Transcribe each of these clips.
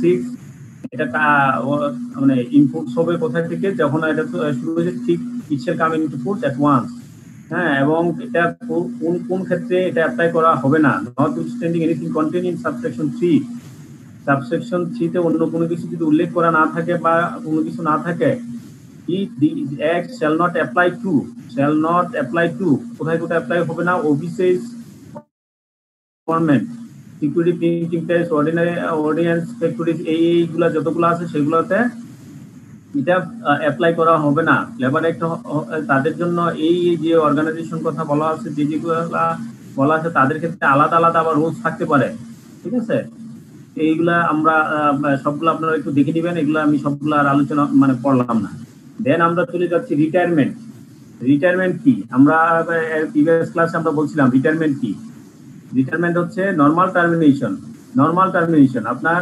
6 এটা মানে ইনপুটস হবে কোথা থেকে, যখন এটা শুরু হয়েছে ঠিক it shall come inputs at once. হ্যাঁ, এবং এটা কোন কোন ক্ষেত্রে এটা অ্যাপ্লাই করা হবে না, notwithstanding anything contain in subsection 3। Subsection 3 তে অন্য কোনো কিছু যদি উল্লেখ করা না থাকে বা কোনো কিছু না থাকে, these acts shall not apply to কোথায় কোথায় অ্যাপ্লাই হবে না, offices, government, security, printing press, ordinance factories, এইগুলা যতগুলো আছে সেগুলোতে এটা অ্যাপ্লাই করা হবে না। লেবার অ্যাক্ট তাদের জন্য এই যে অর্গানাইজেশন কথা বলা আছে, যেগুলো বলা আছে তাদের ক্ষেত্রে আলাদা আলাদা আবার রুলস থাকতে পারে। ঠিক আছে, এইগুলা আমরা সবগুলো আপনারা একটু দেখে নেবেন, এগুলো আমি সবগুলো আর আলোচনা মানে পড়লাম না। দেন আমরা চলে যাচ্ছি রিটায়ারমেন্ট। রিটায়ারমেন্ট কি, আমরা প্রিভিয়াস ক্লাসে আমরা বলছিলাম রিটায়ারমেন্ট কি। রিটায়ারমেন্ট হচ্ছে নরমাল টার্মিনেশন, আপনার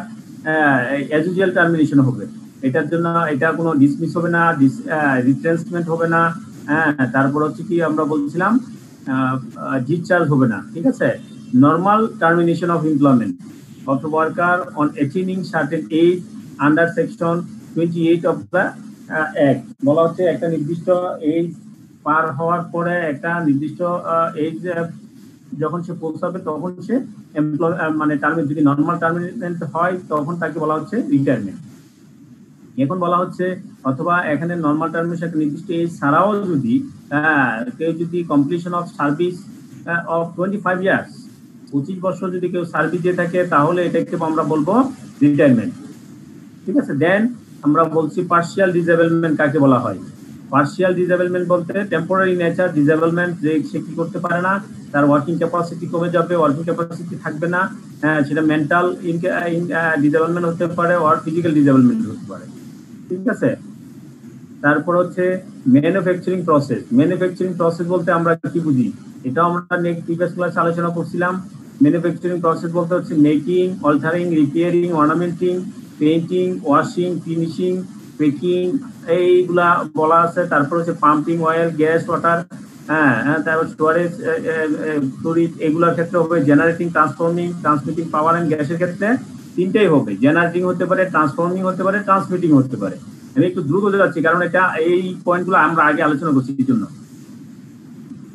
অ্যাজ ইউজুয়াল টার্মিনেশন হবে। এটার জন্য এটা কোনো ডিসমিস হবে না, রিট্রেন্সমেন্ট হবে না, হ্যাঁ, তারপর হচ্ছে কি আমরা বলছিলাম ডিসচার্জ হবে না। ঠিক আছে, normal termination of employment of the worker on attaining certain age under section 28 of the act। বলা হচ্ছে একটা নির্দিষ্ট এজ পার হওয়ার পরে একটা নির্দিষ্ট এজ যখন সে পৌঁছাবে তখন সে মানে টার্মিনেট, যদি নরমাল টার্মিনেট হয় তখন তাকে বলা হচ্ছে রিটায়ারমেন্ট। এখন বলা হচ্ছে অথবা এখানে নরমাল টার্মিনেশন একটা নির্দিষ্ট এজ ছাড়াও যদি কেউ যদি completion of service of 25 years, 25 বছর যদি কেউ সার্ভিস দিয়ে থাকে তাহলে এটাকে আমরা বলবো রিটায়ারমেন্ট। ঠিক আছে, দেন আমরা বলছি পার্শিয়াল ডিসেবলমেন্ট কাকে বলা হয়। পার্শিয়াল ডিসেবলমেন্ট বলতে টেম্পোরারি নেচার ডিসেবলমেন্ট, যে সে কি করতে পারে না, তার ওয়ার্কিং ক্যাপাসিটি কমে যাবে, ওয়ার্কিং ক্যাপাসিটি থাকবে না, সেটা মেন্টাল ডিসেবলমেন্ট হতে পারে আর ফিজিক্যাল ডিসেবলমেন্ট হতে পারে। ঠিক আছে, তারপর হচ্ছে ম্যানুফ্যাকচারিং প্রসেস বলতে আমরা কি বুঝি, এটা আমরা প্রিভিয়াস ক্লাসে আলোচনা করছিলাম। ম্যানুফ্যাকচারিং প্রসেস বলতে হচ্ছে making, altering, repairing, ornamenting, painting, washing, finishing, packing, এইগুলা বলা আছে। তারপর হচ্ছে পাম্পিং অয়েল, গ্যাস, ওয়াটার, তারপর স্টোরেজ, তড়িৎ, এগুলোর ক্ষেত্রে হবে generating, transforming, transmitting power and গ্যাসের ক্ষেত্রে তিনটেই হবে, জেনারেটিং হতে পারে, ট্রান্সফর্মিং হতে পারে, ট্রান্সমিটিং হতে পারে। আমি একটু দ্রুত যাচ্ছি কারণ এটা এই পয়েন্টগুলো আমরা আগে আলোচনা করছি এই জন্য।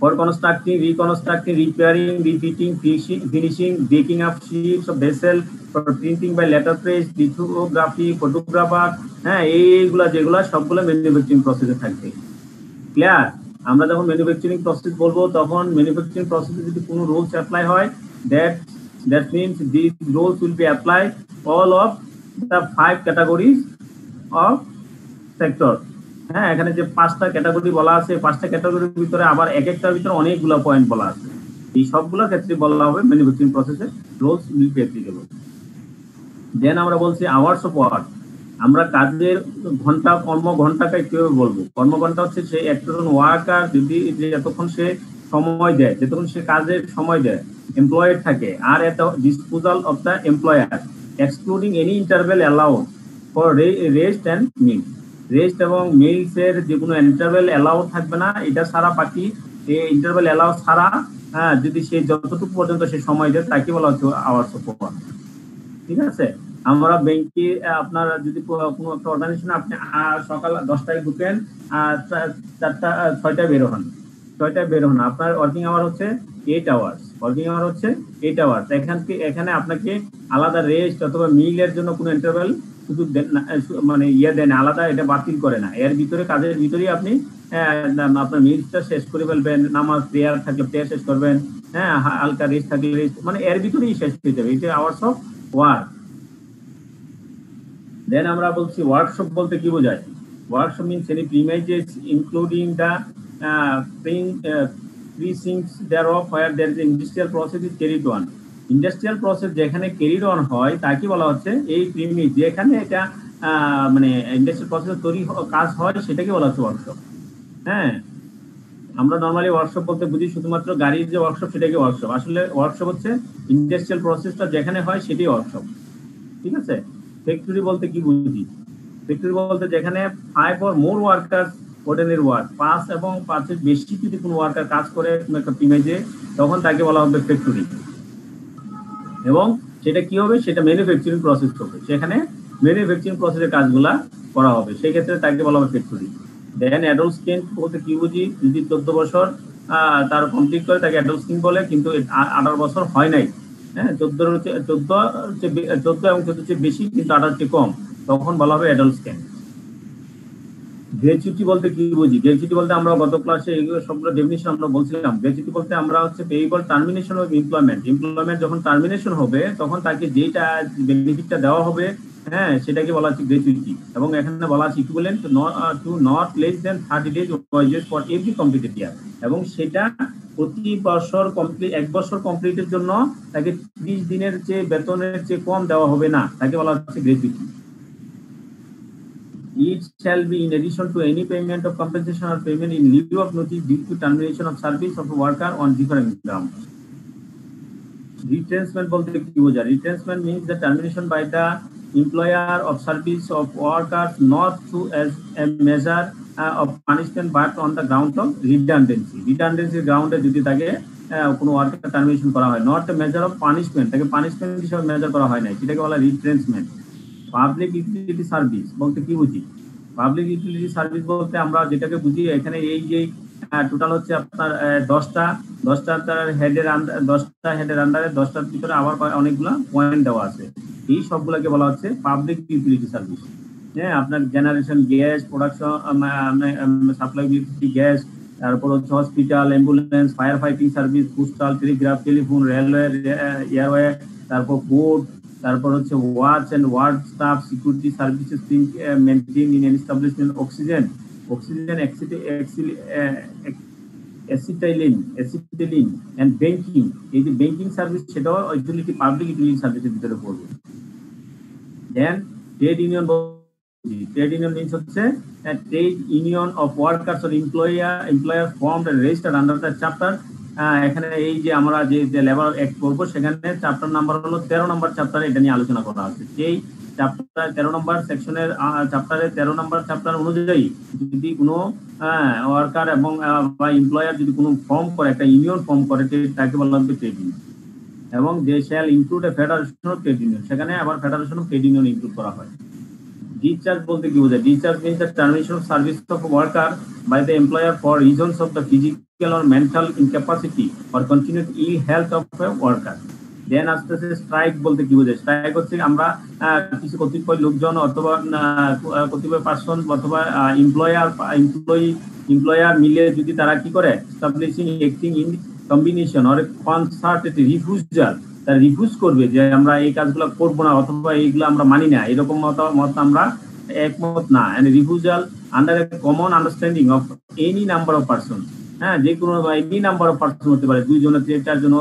For constructing, reconstructing, repairing, refitting, finishing, breaking up ships of vessel, for printing by letterpress, lithography, photographer, হ্যাঁ, এইগুলা যেগুলা সবগুলো ম্যানুফ্যাকচারিং প্রসেসে থাকবে। ক্লিয়ার? আমরা যখন ম্যানুফ্যাকচারিং প্রসেস বলবো তখন ম্যানুফ্যাকচারিং প্রসেসে যদি কোনো রুলস অ্যাপ্লাই হয়, that means these rules will be applied all of the 5 categories of sector। হ্যাঁ, এখানে যে 5টা ক্যাটাগরি বলা আছে, 5টা ক্যাটাগরির ভিতরে আবার এক একটার ভিতরে অনেকগুলো পয়েন্ট বলা আছে। এই সবগুলোর ক্ষেত্রে বলা হবে ম্যানুফ্যাকচারিং প্রসেসে রুলস উইল বি অ্যাপ্লিকেবল। দেন আমরা বলছি আওয়ার্স অফ ওয়ার্ক। আমরা কাজের ঘন্টা, কর্মঘন্টাকে কিভাবে বলবো? কর্মঘন্টা হচ্ছে সে একজন ওয়ার্কার যদি যতক্ষণ সে সময় দেয়, যতক্ষণ সে কাজের সময় দেয়, এমপ্লয়েড থাকে, আর at the disposal of the employer excluding any interval allowed for rest and meal. Rest এবং মিলস এর যে কোনো ইন্টারভেল অ্যালাউ থাকবে না, এটা ছাড়া বাকি ইন্টারভেল অ্যালাউ ছাড়া যদি সে যতটুকু পর্যন্ত সে সময় দেয় তাকে বলা হচ্ছে আওয়ার্স অফ ওয়ার্ক। ঠিক আছে, আমরা ব্যাংকে আপনার যদি কোনো একটা অর্গানাইজেশনে আপনি সকাল 10টায় ঢুকেন আর 6টায় বের হন, আপনার ওয়ার্কিং আওয়ার হচ্ছে 8 আওয়ার্স, এখানে আপনাকে আলাদা রেস্ট অথবা মিলের জন্য কোনো ইন্টারভেল শুধু মানে দেন আলাদা, এটা বাতিল করে না। এর ভিতরে কাজের ভিতরেই আপনি আপনার মিলসটা শেষ করে ফেলবেন, নামাজ প্রেয়ার থাকলে প্রেয়ার শেষ করবেন, হালকা রেস্ট থাকলে রেস্ট, মানে এর ভিতরেই শেষ হয়ে যাবে। এটা আওয়ার্স অফ ওয়ার্ক। দেন আমরা বলছি ওয়ার্কশপ বলতে কি বোঝায়। Workshop means any premises including the precincts thereof where there is industrial process is carried on। Industrial process যেখানে ক্যারিড অন হয় তাকে বলা হচ্ছে এই প্রিমিজ, যেখানে এটা মানে ইন্ডাস্ট্রিয়াল প্রসেস তৈরি কাজ হয় সেটাকে বলা হচ্ছে ওয়ার্কশপ। হ্যাঁ, আমরা নর্মালি ওয়ার্কশপ বলতে বুঝি শুধুমাত্র গাড়ির যে ওয়ার্কশপ সেটাকে ওয়ার্কশপ, আসলে ওয়ার্কশপ হচ্ছে ইন্ডাস্ট্রিয়াল প্রসেসটা যেখানে হয় সেটাই ওয়ার্কশপ। ঠিক আছে, ফ্যাক্টরি বলতে কি বুঝি? ফ্যাক্টরি বলতে যেখানে 5 or more workers ordinary work, 5 এবং 5-এর বেশি যদি কোনো ওয়ার্কার কাজ করে একটা প্রিমাইজে তখন তাকে বলা হবে ফ্যাক্টরি। এবং সেটা কি হবে, সেটা ম্যানুফ্যাকচারিং প্রসেস হবে, সেখানে ম্যানুফ্যাকচারিং প্রসেসের কাজগুলা করা হবে, সেই ক্ষেত্রে তাকে বলা হবে ফ্যাক্টরি। দেন অ্যাডাল্ট স্কিন বলতে কি বুঝি, যদি 14 বছর তার কমপ্লিট করে তাকে অ্যাডাল্ট স্কিন বলে, কিন্তু 18 বছর হয় নাই, হ্যাঁ 14 এবং 14 বেশি কিন্তু 18 কম, তখন বলা হবে অ্যাডাল্ট স্কিন। গ্র্যাচুইটি বলতে কি বুঝি, গ্র্যাচুইটি বলতে আমরা গত ক্লাসে এগুলো সবগুলো ডেফিনিশন আমরা বলছিলাম। গ্র্যাচুইটি বলতে আমরা হচ্ছে পেয়েবল টার্মিনেশন অফ এমপ্লয়মেন্ট যখন টার্মিনেশন হবে তখন তাকে যেটা বেনিফিটটা দেওয়া হবে, হ্যাঁ সেটাকে বলা হচ্ছে গ্র্যাচুইটি। এবং এখানে বলা আছে equivalent to not less than 30 days wages for every completed year, এবং সেটা প্রতি বছর কমপ্লিট, এক বছর কমপ্লিটের জন্য তাকে 30 দিনের চেয়ে বেতনের চেয়ে কম দেওয়া হবে না, তাকে বলা হচ্ছে gratuity. It shall be in addition to any payment of compensation or payment in lieu of notice due to termination of service of a worker on different grounds. Retrenchment বলতে কি বোঝায়? Retrenchment means the termination by the employer of service of workers not through as a measure of punishment but on the ground of redundancy. Redundancy ground এ যদি তাকে কোনো worker termination করা হয়, not a measure of punishment, তাকে punishment হিসেবে measure করা হয় না, সেটাকে বলা রিট্রেন্চমেন্ট। পাবলিক ইউটিলিটি সার্ভিস বলতে কি বুঝি? পাবলিক ইউটিলিটি সার্ভিস বলতে আমরা যেটাকে বুঝি, এখানে এই যে টোটাল হচ্ছে আপনার 10টা হেডের আন্ডার, 10টা হেডের আন্ডারে 10টার ভিতরে আবার অনেকগুলো পয়েন্ট দেওয়া আছে, এই সবগুলোকে বলা হচ্ছে পাবলিক ইউটিলিটি সার্ভিস। হ্যাঁ, আপনার generation gas, production supply gas, তারপর হচ্ছে hospital, ambulance, fire fighting service, postal, telegraph, telephone, railway, airway, তারপর পোর্ট, তারপর হচ্ছে watch and ward staff, security services maintain in establishment, oxygen acetylene and banking, এই যে banking service সেটাও utility, public utility সার্ভিসের ভিতরে পড়বে। Then trade union, trade union means হচ্ছে trade union of workers or employer formed and registered under the chapter. এখানে এই যে আমরা যে লেবার অ্যাক্ট করবো, সেখানে চ্যাপ্টার নাম্বার হলো 13 নম্বর চ্যাপ্টারে এটা নিয়ে আলোচনা করা হচ্ছে। সেই চ্যাপ্টার 13 নম্বর সেকশনের চ্যাপ্টারে 13 নম্বর চ্যাপ্টার অনুযায়ী যদি কোনো ওয়ার্কার এবং বা এমপ্লয়ার যদি কোনো ফর্ম করে, একটা ইউনিয়ন ফর্ম করে, তাকে বলা হবে ট্রেড ইউনিয়ন। এবং they shall include a federation of trade union, সেখানে আবার federation of trade union include করা হয়। ডিসচার্জ বলতে কি বোঝায়? Discharge means the termination of service of worker by the employer for reasons of the physical or mental incapacity or continued ill health of a worker. Then আস্তে আস্তে strike বলতে কি বোঝায়? স্ট্রাইক হচ্ছে আমরা কিছু কতিপয় লোকজন অথবা কতিপয় পার্সন অথবা এমপ্লয়ার মিলে যদি তারা কি করে, establishing acting in combination or concerted refusal, তারা রিফিউজ করবে যে আমরা এই কাজগুলো করবো না অথবা এইগুলো আমরা মানি না, এরকম মত আমরা একমত না। And refusal under a common understanding of any number of person, হ্যাঁ যে কোনো এনি নাম্বার অফ পারসন হতে পারে, 2 জনের 4 জন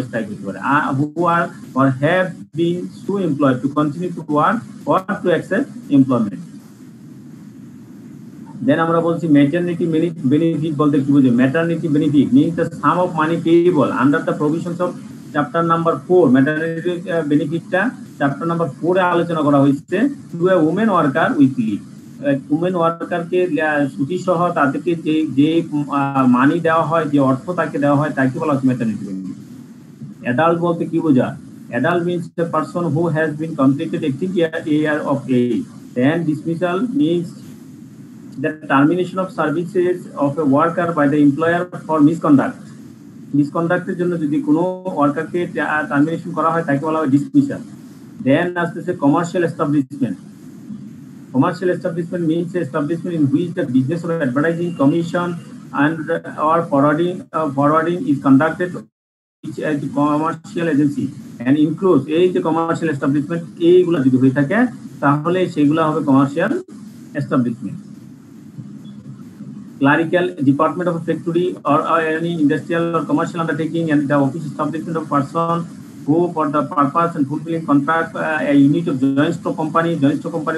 স্ট্রাইক হতে পারে, who are or have been so employed to continue to work or to accept employment. Then আমরা বলছি ম্যাটারনিটি বেনিফিট বলতে কি বুঝি? Maternity benefit means the sum of money payable under the provisions of chapter number 4। Maternity বেনিফিটটা chapter number 4 এ আলোচনা করা হয়েছে। To a women worker with leave, women ওয়ার্কারকে ছুটি সহ তাদেরকে যে মানি দেওয়া হয়, যে অর্থ তাকে দেওয়া হয়, তাকে বলা হচ্ছে ম্যাটারনিটি বেনিফিট। অ্যাডাল্ট বলতে কি বোঝা? Adult means the person who has been completed 18 year of age। Then dismissal means the termination of services of a worker by the employer for মিসকন্ডাক্টের জন্য যদি কোনো ওয়ার্কারকে টার্মিনেশন করা হয়, তাকে বলা হয় ডিসমিসাল। দেন আসতেছে commercial establishment. Commercial establishment means establishment in which the business or advertising, commission and or forwarding is conducted as the commercial agency and includes এই যে কমার্শিয়াল এস্টাবলিশমেন্ট, এইগুলো যদি হয়ে থাকে তাহলে সেগুলো হবে commercial establishment. Clerical department of a factory or any industrial or commercial undertaking and the office establishment of person who for the purpose and fulfilling contract a unit of joint stock company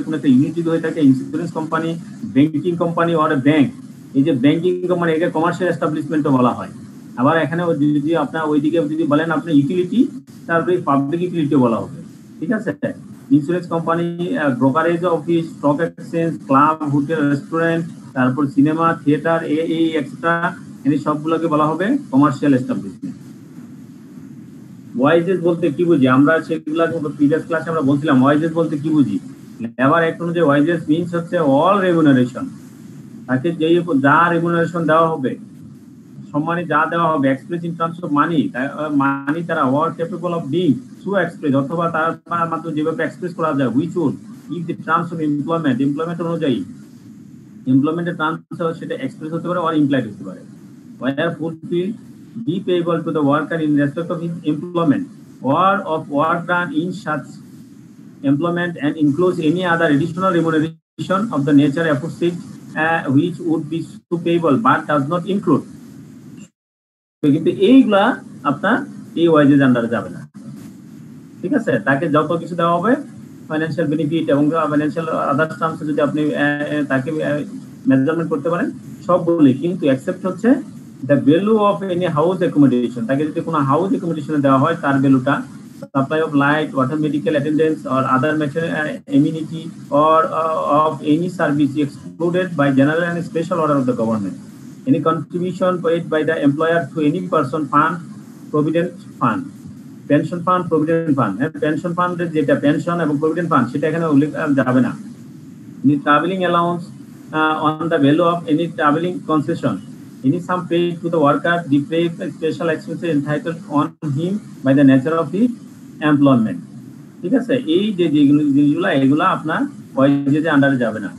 কোনো একটা unit যদি হয়ে থাকে, insurance company, banking company or a bank, এই যে banking company একে commercial এস্টাবলিশমেন্টও বলা হয়। আবার এখানে যদি আপনার ওইদিকে যদি বলেন আপনি ইউটিলিটি, তারপরে পাবলিক ইউটিলিটিও বলা হবে, ঠিক আছে। Insurance company, brokerage office, stock exchange, club, hotel, restaurant, তারপর সিনেমা, থিয়েটার, এই এক্সট্রা, এই সবগুলোকে বলা হবে কমার্শিয়াল এস্টাবলিশমেন্ট। ওয়াইজেস বলতে কি বুঝি আমরা, সেগুলা প্রিভিয়াস ক্লাসে আমরা বলছিলাম ওয়াইজেস বলতে কি বুঝি। লেবার অ্যাক্ট অনুযায়ী ওয়াইজেস মিনস হচ্ছে অল রেমুনারেশন, তাকে যেই যা রেমুনারেশন দেওয়া হবে, সম্মানে যা দেওয়া হবে express in terms of money, money তারা were capable of being through express, অথবা তার মাত্র যেভাবে এক্সপ্রেস করা যায়, which would if the terms of employment, employment অনুযায়ী এমপ্লয়মেন্টের টার্মস সেটা এক্সপ্রেস হতে পারে আর ইমপ্লাইড হতে পারে। ওয়ার fulfil be payable to the worker in respect of his employment or of work done in such employment, and includes any other additional remuneration of the nature aforesaid which would be so payable but does not include। কিন্তু এইগুলা আপনার এই wages আন্ডারে যাবে না, ঠিক আছে। তাকে যত কিছু দেওয়া হবে ফাইন্যান্সিয়াল বেনিফিট এবং ফাইন্যান্সিয়াল আদার টার্মস যদি আপনি তাকে মেজারমেন্ট করতে পারেন সবগুলি, কিন্তু এক্সেপ্ট হচ্ছে the value of any house accommodation, তাকে যদি কোনো হাউস অ্যাকোমোডেশন দেওয়া হয় তার ভ্যালুটা, supply of light, water, medical attendance or other amenity or of any service excluded by general and special order of the government, any contribution paid by the employer to any person fund, provident fund, pension fund, provident fund, pension ফান্ডের যেটা pension এবং provident fund সেটা এখানে উল্লেখ যাবে না। Travelling allowance on the value of any travelling concession, any sum paid to the worker, the paid special expenses entitled on him by the nature of his employment, ঠিক আছে। এই যে জিনিসগুলো এগুলা আপনার ওয়াইজেস আন্ডারে যাবে না।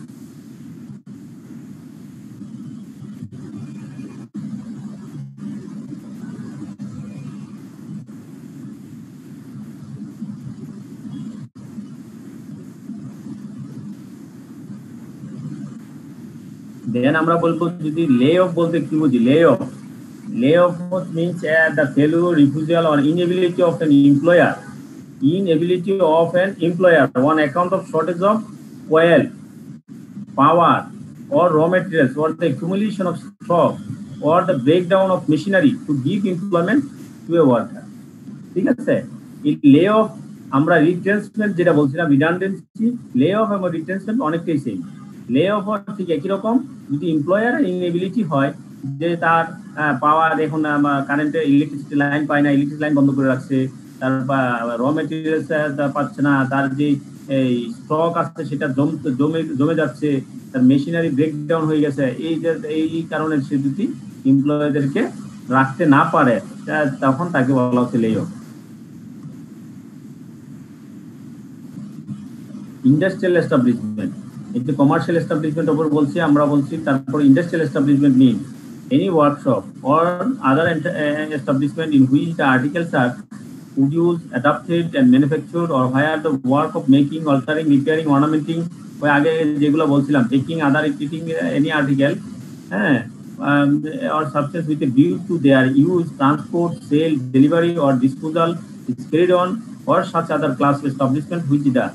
দেন আমরা বলবো যদি লে অফ বলতে কি বুঝি। লে of means the failure, refusal or inability of an employer on account of shortage of oil, power or raw materials, or the accumulation of stock or the breakdown of machinery to give employment to a worker, ঠিক আছে। এই লে of আমরা retention যেটা বলছিলাম redundancy, লে of এবং retention অনেকটাই সেম। লে অফ ঠিক একই রকম, যদি এমপ্লয়ার ইনএবিলিটি হয় যে তার পাওয়ার, এখন কারেন্টের ইলেকট্রিসিটি লাইন পায় না, ইলেকট্রিক লাইন বন্ধ করে রাখছে, তারপর র মেটেরিয়ালস পাচ্ছে না, তার যে এই স্টক আছে সেটা জমে যাচ্ছে, তার মেশিনারি ব্রেকডাউন হয়ে গেছে, এই কারণে সে যদি এমপ্লয়ীদেরকে রাখতে না পারে তখন তাকে বলা হচ্ছে লে অফ। ইন্ডাস্ট্রিয়াল এস্টাবলিশমেন্ট, একটু কমার্শিয়াল এস্টাবলিশমেন্ট ওপর বলছি আমরা বলছি। তারপর industrial establishment mean any workshop or other establishment in which the articles are produced, adapted and manufactured, or where the work of making, altering, repairing, ornamenting, ওই আগে যেগুলো বলছিলাম taking, other treating any article or substance with a view to their use, transport, sale, delivery or disposal is carried on, or such other class of establishment which the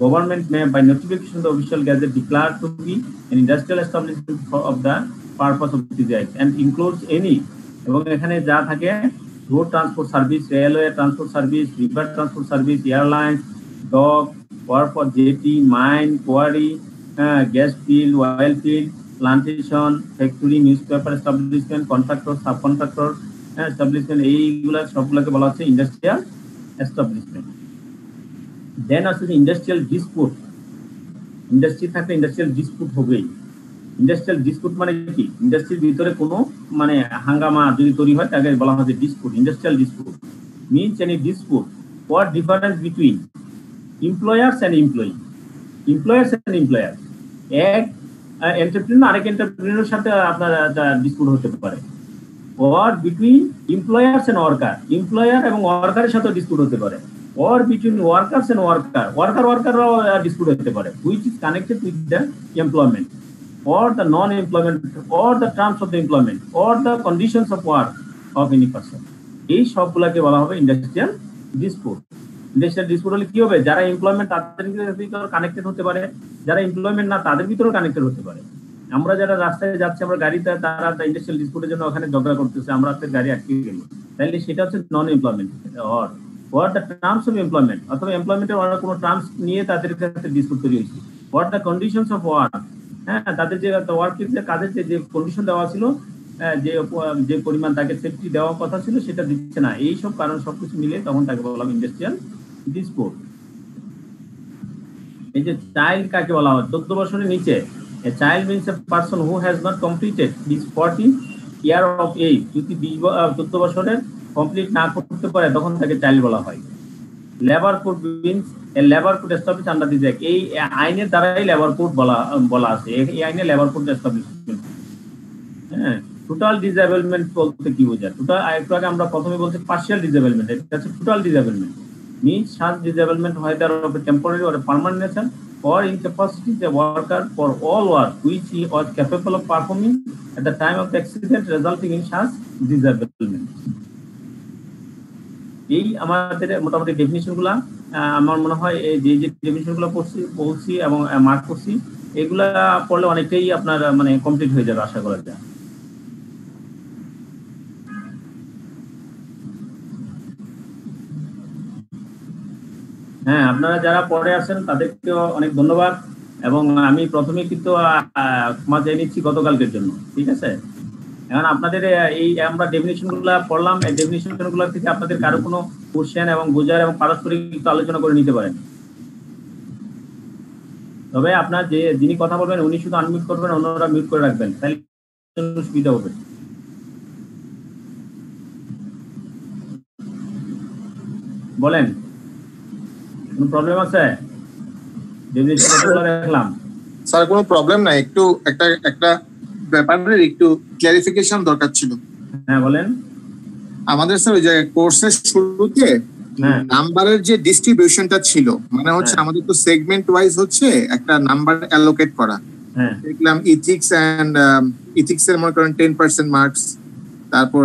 government may by notification of the official gazette declare to be an industrial establishment of the purpose of this act, and includes any, এবং এখানে যা থাকে road transport service, railway transport service, river transport service, airlines, dock, work for jetty, mine, quarry, gas field, oil field, plantation, factory, newspaper establishment, contractor, subcontractor establishment, এইগুলা সবগুলোকে বলা হচ্ছে industrial establishment. Then আছে industrial dispute. Industry থাকলে industrial dispute হবেই। Industrial dispute মানে কি? ইন্ডাস্ট্রির ভিতরে কোনো মানে হাঙ্গামা যদি তৈরি হয় তাকে বলা হয় dispute. Industrial dispute means any dispute what difference between employers and employee, employers and employer. এক এন্টারপ্রেনার আরেক এন্টারপ্রেনারের সাথে আপনার ডিসপুট হতে পারে। or between employers and worker, employer এবং ওয়ার্কারের সাথে ডিসপুট হতে পারে। or between workers and ওয়ার্কাররাও ডিসপুট হতে পারে, which is connected with the employment or the non-employment or the terms of the employment or the conditions of work of any person। এই সবগুলোকে বলা হবে ইন্ডাস্ট্রিয়াল ডিসপুট। ইন্ডাস্ট্রিয়াল ডিসপুট হলে কি হবে? যারা এমপ্লয়মেন্ট তাদের ভিতরে কানেক্টেড হতে পারে, যারা এমপ্লয়মেন্ট না তাদের ভিতরেও কানেক্টেড হতে পারে। আমরা যারা রাস্তায় যাচ্ছি, আমরা গাড়িতে, তারা ইন্ডাস্ট্রিয়াল ডিসপুটের জন্য ওখানে ঝগড়া করতেছে, আমরা গাড়ি আটকে গেল, তাহলে সেটা হচ্ছে নন employment. or the terms of employment, অথবা এমপ্লয়মেন্টের কোনো টার্মস নিয়ে তাদের কাছে ডিসপুট তৈরি হয়েছে। or the conditions of work, তাদের যে ওয়ার্কের কাজের যে কন্ডিশন দেওয়া ছিল যে যে পরিমাণ তাকে সেফটি দেওয়ার কথা ছিল সেটা দিচ্ছে না, এই সব কারণ সবকিছু মিলে তখন তাকে বললাম ইন্ডাস্ট্রিয়াল ডিসপোর্ট। এই যে চাইল্ড কাকে বলা হয় 14 বছরের নিচে, a child means a person who has not completed his 40 year of age. যদি 14 বছরের কমপ্লিট না করতে পারে তখন তাকে চাইল্ড বলা হয়। Labour code means a labour code establish under this act, এই আইনের দ্বারাই লেবার কোড বলা আছে, এই আইনে লেবার কোড এস্টাবলিশমেন্ট। হ্যাঁ, টোটাল ডিসেবলমেন্ট বলতে কি বোঝায়? টোটাল একটু আগে আমরা প্রথমে বলছি পার্শিয়াল ডিসেবলমেন্ট, এটা হচ্ছে total ডিসেবলমেন্ট means such disablement whether of a temporary or a permanent nature or incapacity the worker for all work which he was capable of performing at the time of the accident resulting in such disablement. এই আমাদের মোটামুটি ডেফিনিশনগুলো আমার মনে হয় এই যে ডেফিনিশনগুলো বলছি এবং মার্ক করছি, এগুলা পড়লে অনেকটাই আপনার মানে কমপ্লিট হয়ে যাবে আশা করা যায়। হ্যাঁ, আপনারা যারা পরে আছেন তাদেরকেও অনেক ধন্যবাদ, এবং আমি প্রথমে কিন্তু ক্ষমা চেয়ে নিচ্ছি গতকালকের জন্য, ঠিক আছে? এখন আপনাদের এই আমরা ডেফিনিশনগুলো পড়লাম, এই ডেফিনিশনগুলো থেকে আপনাদের কারো কোনো কোশ্চেন এবং বোঝার এবং পারস্পরিক একটু আলোচনা করে নিতে পারেন। তবে আপনার যিনি কথা বলবেন উনি শুধু আনমিউট করবেন, অন্যরা মিউট করে রাখবেন, তাহলে সুবিধা হবে। বলেন, কোনো প্রবলেম আছে? দেখলাম স্যার কোনো প্রবলেম নাই, একটু একটা ব্যাপারে একটু ক্লারিফিকেশন দরকার ছিল। হ্যাঁ বলেন। আমাদের স্যার ওই যে কোর্সের শুরুতে নাম্বারের যে ডিস্ট্রিবিউশনটা ছিল, মানে হচ্ছে আমাদের তো সেগমেন্ট ওয়াইজ হচ্ছে একটা নাম্বার অ্যালোকেট করা। দেখলাম ইথিক্স এর মনে করেন 10% মার্কস, তারপর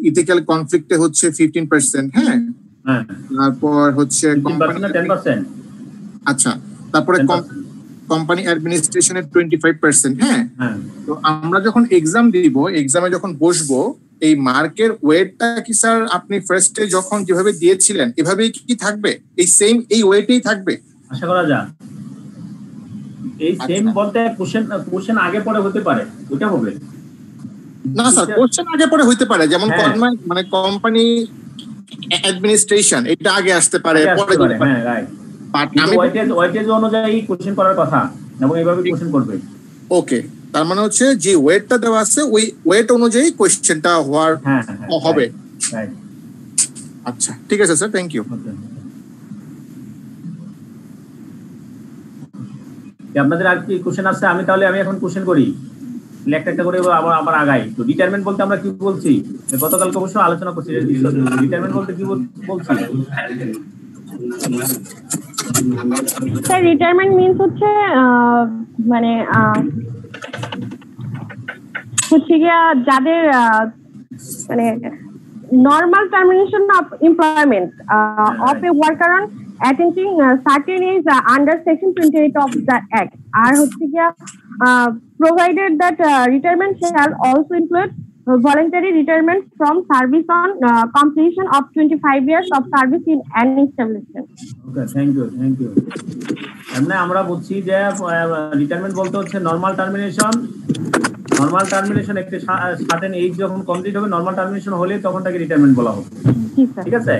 ইথিক্যাল কনফ্লিক্টে হচ্ছে 15%, হ্যাঁ, তারপর হচ্ছে আচ্ছা, তারপরে কোম্পানি অ্যাডমিনিস্ট্রেশনের 25%, হ্যাঁ। তো আমরা যখন এক্সাম দিব, এক্সামে যখন বসবো, এই মার্কের ওয়েটটা কি স্যার আপনি ফার্স্টে যখন যেভাবে দিয়েছিলেন এভাবেই কি থাকবে? এই সেম এই ওয়েটেই থাকবে আশা করা যায়। এই সেম বলতে কোশ্চেন আগে পরে হতে পারে, ওটা হবে না স্যার? কোশ্চেন আগে পরে হতে পারে, যেমন মানে কোম্পানি অ্যাডমিনিস্ট্রেশন এটা আগে আসতে পারে, পরে দিতে পারে। হ্যাঁ, রাইট। আমি ওয়েটেজ অনুযায়ী কোশ্চেন করার কথা এবং এইভাবে কোশ্চেন করবে। ওকে, তার মানে হচ্ছে যে ওয়েটটা দেওয়া আছে ওই ওয়েট অনুযায়ী কোশ্চেনটা হওয়ার হবে। আচ্ছা, ঠিক আছে স্যার, থ্যাংক ইউ। আপনাদের আর কি কোশ্চেন আছে? আমি এখন কোশ্চেন করি, একটা করে আবার আগাই। তো রিটায়ারমেন্ট বলতে আমরা কি বলছি? গতকালকে অবশ্য আলোচনা করছি, রিটায়ারমেন্ট বলতে কি বলছি? স্যার রিটায়ারমেন্ট মিন্স হচ্ছে মানে হচ্ছে গিয়া যাদের মানে normal termination of employment of a worker on attending certain age under section 28 of the act. আর হচ্ছে গিয়া provided that retirement shall also include voluntary retirement from service on completion of 25 years of service in any establishment. Okay, thank you. এমনি আমরা বলছি যে retirement বলতে হচ্ছে normal termination একটা সার্টেন এজ যখন কমপ্লিট হবে, নরমাল টার্মিনেশন হলে তখন তাকে রিটায়ারমেন্ট বলা হবে, ঠিক আছে?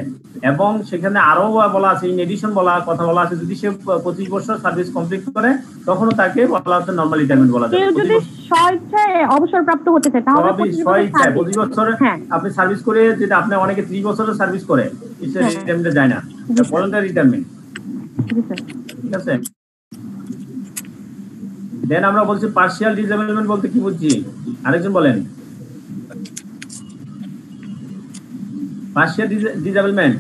এবং সেখানে আরো বলা আছে, ইন এডিশন কথা বলা আছে, যদি সে 25 বছর সার্ভিস কমপ্লিট করে তখনও তাকে বলা হচ্ছে নরমাল রিটায়ারমেন্ট বলা যায়। যদি স্বইচ্ছায় অবসরপ্রাপ্ত হতে চায় তাহলে 25 বছর আপনি সার্ভিস করে, যেটা আপনি অনেকে 30 বছরের সার্ভিস করে, সে রিটায়ারমেন্টে যায় না, ভলান্টারি রিটায়ারমেন্ট, ঠিক আছে? দেন আমরা বলছি পার্শিয়াল ডিসেবলমেন্ট বলতে কি বুঝছি? আরেকজন বলেন। পার্শিয়াল ডিসেবলমেন্ট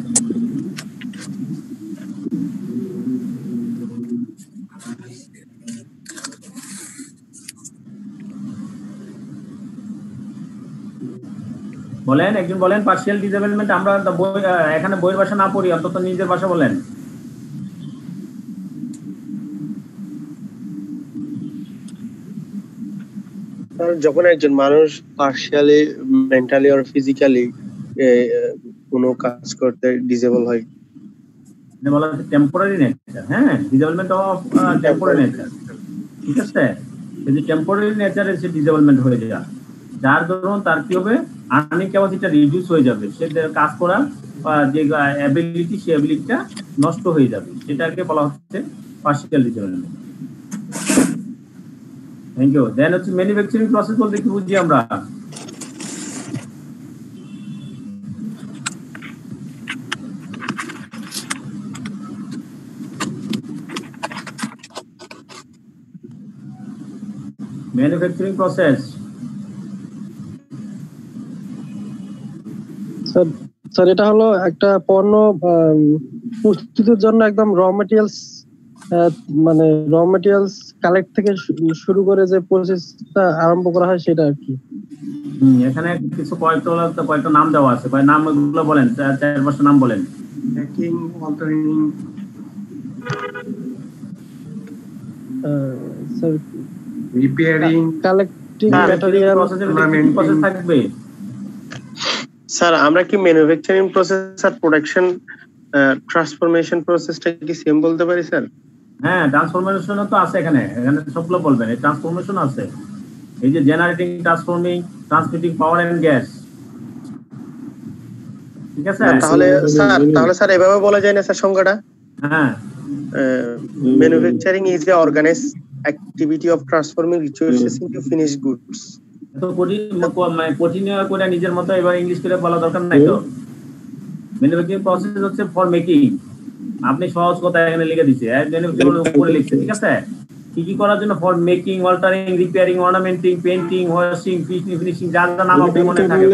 বলেন, একজন বলেন। পার্শিয়াল ডিসেবলমেন্ট আমরা এখানে বইয়ের ভাষা না পড়ি, অন্তত নিজের ভাষা বলেন। যখন একজন মানুষ পার্শিয়ালি মেন্টালি অর ফিজিক্যালি কোনো কাজ করতে ডিসেবল হয়, বলা হচ্ছে টেম্পোরারি নেচার। হ্যাঁ, ডিসেবলমেন্ট অফ টেম্পোরারি নেচার, ঠিক আছে? যদি টেম্পোরারি নেচারে সে ডিসেবলমেন্ট হয়ে যায়, যার ধরুন তার কি হবে, আর্নিং ক্যাপাসিটিটা রিডিউস হয়ে যাবে, সে কাজ করা যে অ্যাবিলিটি, সেই অ্যাবিলিটিটা নষ্ট হয়ে যাবে, সেটাকে বলা হচ্ছে partial disability. Thank you. Then হচ্ছে ম্যানুফ্যাকচারিং প্রসেস বলতে কি বুঝি আমরা? ম্যানুফ্যাকচারিং প্রসেস স্যার এটা হলো একটা পণ্য প্রস্তুতের জন্য একদম র ম্যাটেরিয়ালস, মানে র ম্যাটেরিয়ালস কালেক্ট থেকে শুরু করে যে প্রসেসটা আরম্ভ করা হয় সেটা আর কি। এখানে কিছু কয়েকটা নাম দেওয়া আছে, কয়েক নামগুলো বলেন, 4-5টা নাম বলেন। Packing, altering, sir repairing, collecting material process থাকবে। স্যার আমরা কি ম্যানুফ্যাকচারিং প্রসেস আর প্রোডাকশন ট্রান্সফরমেশন প্রসেসটা কি সেম বলতে পারি স্যার? হ্যাঁ, ট্রান্সফরমেশনও তো আছে এখানে সবগুলো বলবেন, এই ট্রান্সফরমেশন আছে, এই যে generating, transforming, transmitting power and gas. ঠিক আছে, তাহলে স্যার এভাবে বলা যায় না স্যার সংজ্ঞাটা? হ্যাঁ, manufacturing is a organized activity of transforming resources into finished goods. তো কঠিন করে নিজের মতো এবার ইংলিশ করে বলা দরকার নাই তো। ম্যানুফ্যাকচারিং প্রসেস হচ্ছে ফর মেকিং, আপনি সহজ কথা এখানে লিখে দিচ্ছে, ম্যানুফ্যাকচারিং উপরে লিখছে। ঠিক আছে, কি কি করার জন্য? For making, altering, repairing, ornamenting, painting, washing, finishing, যা যা নাম আপনি মনে থাকে।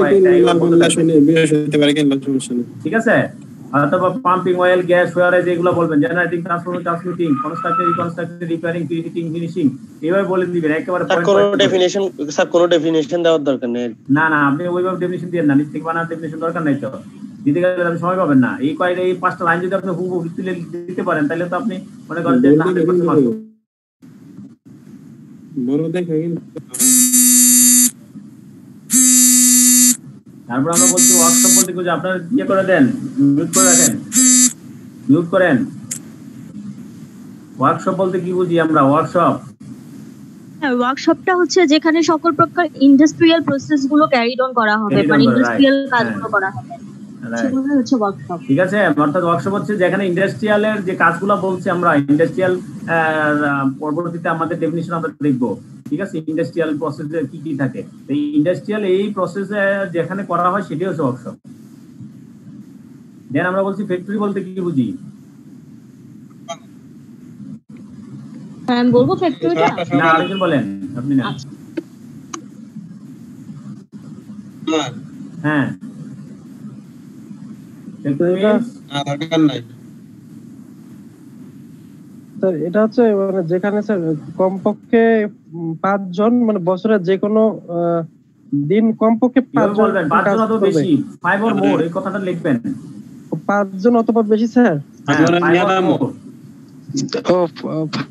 ঠিক আছে, অথবা পাম্পিং, অয়েল, গ্যাস, ওয়্যারেজ, এগুলো বলবেন। Generating, transforming, transmitting, construction, reconstruction, repairing, preheating, finishing, এইভাবে বলে দিবেন একেবারে। কোনো ডেফিনেশন দেওয়ার দরকার নেই। না, আপনি ওইভাবে ডেফিনেশন দিবেন না, নিজ থেকে বানানোর ডেফিনেশন দরকার নাই তো, দিতে গেলে আপনি সময় পাবেন না। এই 5টা লাইন যদি আপনি হুবহু তুলে দিতে পারেন, তাহলে তো আপনি মনে করেন যে 100% মার্ক। তারপর আমরা বলছি ওয়ার্কশপ বলতে কি, আপনারা ইয়ে করে দেন, মিউট করে রাখেন, মিউট করেন। ওয়ার্কশপ বলতে কি বুঝি আমরা? ওয়ার্কশপটা হচ্ছে যেখানে সকল প্রকার ইন্ডাস্ট্রিয়াল প্রসেস গুলো ক্যারিড অন করা হবে, মানে ইন্ডাস্ট্রিয়াল কাজগুলো করা হবে, সেগুলো হচ্ছে ওয়ার্কশপ। ঠিক আছে, অর্থাৎ ওয়ার্কশপ হচ্ছে যেখানে ইন্ডাস্ট্রিয়ালের যে কাজগুলো বলছি আমরা, ইন্ডাস্ট্রিয়াল পরবর্তীতে আমাদের ডেফিনিশন আমরা দেখবো। ঠিক আছে, ইন্ডাস্ট্রিয়াল প্রসেসে কি কি থাকে, এই ইন্ডাস্ট্রিয়াল এই প্রসেসে যেখানে করা হয় সেটাই হচ্ছে ওয়ার্কশপ। দেন আমরা বলছি ফ্যাক্টরি বলতে কি বুঝি? আমি বলবো ফ্যাক্টরিটা, না আরেকজন বলেন, আপনি না। হ্যাঁ, স্যার এটা হচ্ছে মানে যেখানে স্যার কমপক্ষে 5 জন, মানে বছরের যে কোনো দিন কমপক্ষে 5 জন বলবেন, 5 জন অথবা বেশি, 5 or more, এই কথাটা লিখবেন। 5 জন অথবা বেশি স্যার,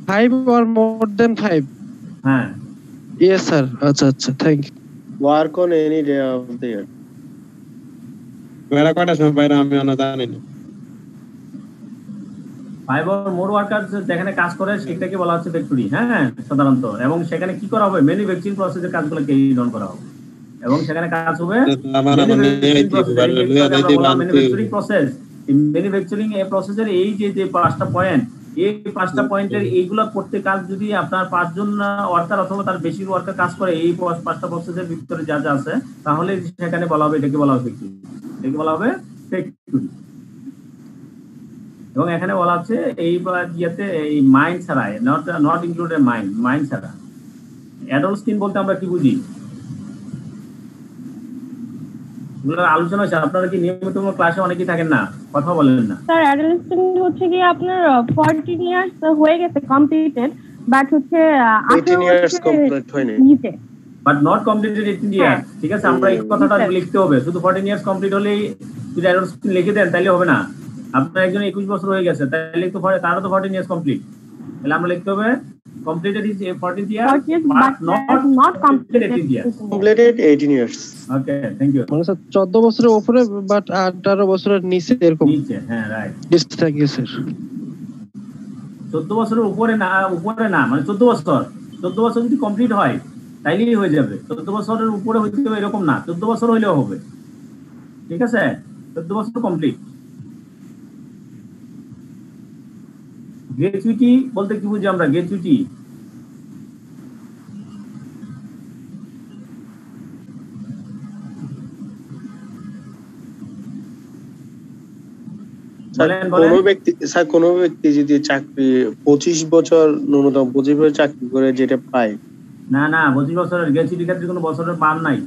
5 or more than 5। হ্যাঁ, ইয়েস স্যার। আচ্ছা, thank you. Work on any day of the year. মেরা কয়টা সময় বাইরে আমি জানি না। 5 or more ওয়ার্কার্স যেখানে কাজ করে সেটাকে বলা হচ্ছে ফ্যাক্টরি। হ্যাঁ, সাধারণত। এবং সেখানে কি করা হবে? ম্যানুফ্যাকচারিং প্রসেসের কাজগুলো ক্যারি অন করা হবে, এবং সেখানে কাজ হবে ম্যানুফ্যাকচারিং প্রসেস। ম্যানুফ্যাকচারিং এই প্রসেসের এই যে 5টা পয়েন্ট, এই 5টা পয়েন্টের এইগুলো করতে কাজ যদি আপনার 5 জন ওয়ার্কার অথবা তার বেশি ওয়ার্কার কাজ করে এই 5টা প্রসেসের ভিতরে যা যা আছে, তাহলে সেখানে বলা হবে, এটাকে বলা হবে ফ্যাক্টরি। এটাকে বলা হবে ফ্যাক্টরি। এবং এখানে বলা হচ্ছে এই ইয়েতে এই মাইন্ড ছাড়া, নট ইনক্লুডেড মাইন্ড ছাড়া। অ্যাডাল্ট স্কিন বলতে আমরা কি বুঝি? আলোচনা হচ্ছে, আপনারা কি নিয়মিত ক্লাসে অনেকেই থাকেন না, কথা বলেন না। স্যার অ্যাডাল্ট হচ্ছে কি আপনার 14 ইয়ার্স হয়ে গেছে কমপ্লিটেড, বাট হচ্ছে 18 ইয়ার্স কমপ্লিট হয়নি, বাট নট কমপ্লিটেড 18 ইয়ার্স। ঠিক আছে, আমরা এই কথাটা লিখতে হবে। শুধু 14 ইয়ার্স কমপ্লিট হলেই যদি অ্যাডাল্ট স্কিন লিখে দেন তাহলে হবে না। আপনার একজন 21 বছর হয়ে গেছে, তাহলে তো তারও তো 14 ইয়ার্স কমপ্লিট, তাহলে আমরা লিখতে হবে completed is 14 years but not completed 18 years. Completed 18 years. Okay, thank you. মানে স্যার 14 বছরের উপরে বাট 18 বছরের নিচে এরকম। নিচে, হ্যাঁ, রাইট। Thank you sir. 14 বছরের উপরে না, মানে 14 বছর যদি কমপ্লিট হয় তাইলেই হয়ে যাবে। 14 বছরের উপরে হইতে হবে এরকম না, 14 বছর হইলেও হবে। ঠিক আছে, 14 বছর কমপ্লিট। গ্র্যাচুইটি বলতে কি বুঝি আমরা? গ্র্যাচুইটি কোন ব্যক্তি যদি চাকরি 25 বছর ন্যূনতম 25 বছর চাকরি করে যেটা পায়, না 25 বছরের গ্র্যাচুইটি ক্ষেত্রে কোনো বছরের পার নাই।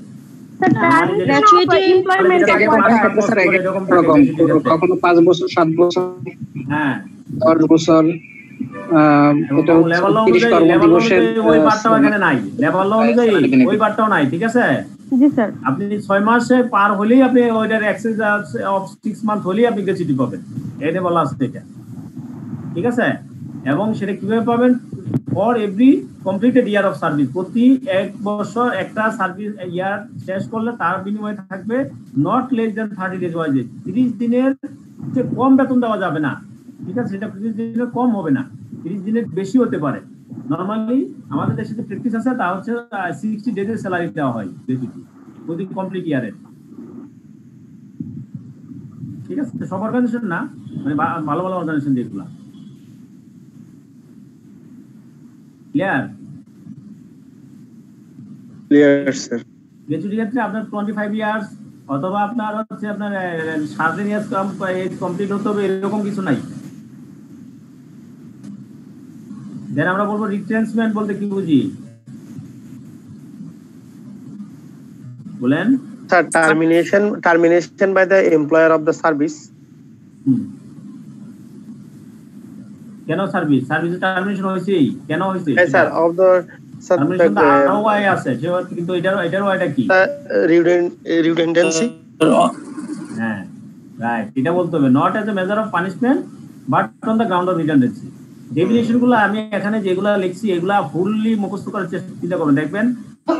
কখনো 5 বছর 7 বছর, হ্যাঁ 10 বছর, এটা লেভেল অনুযায়ী ওই পার্টটাও এখানে নাই, লেভেল অনুযায়ী ওই পার্টটাও নাই। ঠিক আছে জি স্যার, আপনি 6 মাসে পার হলেই আপনি ওইটার এক্সেস অফ 6 মান্থ হলেই আপনি গ্র্যাচুইটি পাবেন, এটা বলা আছে এটা। ঠিক আছে, এবং সেটা কিভাবে পাবেন? For every completed year of service, প্রতি 1 বছর একটা সার্ভিস ইয়ার শেষ করলে তার বিনিময়ে থাকবে not less than 30 days wages, 30 দিনের চেয়ে কম বেতন দেওয়া যাবে না। ঠিক আছে, সেটা 30 দিনের কম হবে না, 30 দিনের বেশি হতে পারে। নরমালি আমাদের দেশে যে প্র্যাকটিস আছে তা হচ্ছে 60 ডেজের স্যালারি দেওয়া হয় প্রতি কমপ্লিট ইয়ারে। ঠিক আছে, সব অর্গানাইজেশন না, মানে ভালো ভালো অর্গানাইজেশন যেগুলো। Clear sir. গ্র্যাচুইটি ক্ষেত্রে আপনার 25 ইয়ার্স অথবা আপনার হচ্ছে আপনার 7 ইয়ার্স কমপ্লিট হতে হবে এরকম কিছু নাই। দেন আমরা বলবো রিট্রেন্সমেন্ট বলতে কি বুঝি বলেন? Sir termination by the employer of the service. কেন সার্ভিস টার্মিনেশন হইছে? কেন হইছে? হ্যাঁ স্যার, অফ দ্য টার্মিনেশন আরো ওয়াই আছে, কিন্তু এটার ওয়াইটা কি? রিডেন্ডেন্সি। হ্যাঁ রাইট, এটা বলতে হবে not as a measure of punishment but on the ground of redundancy. Definition গুলো আমি এখানে যেগুলা লিখছি এগুলা ফুললি মুখস্থ করার চেষ্টা করবেন। দেখবেন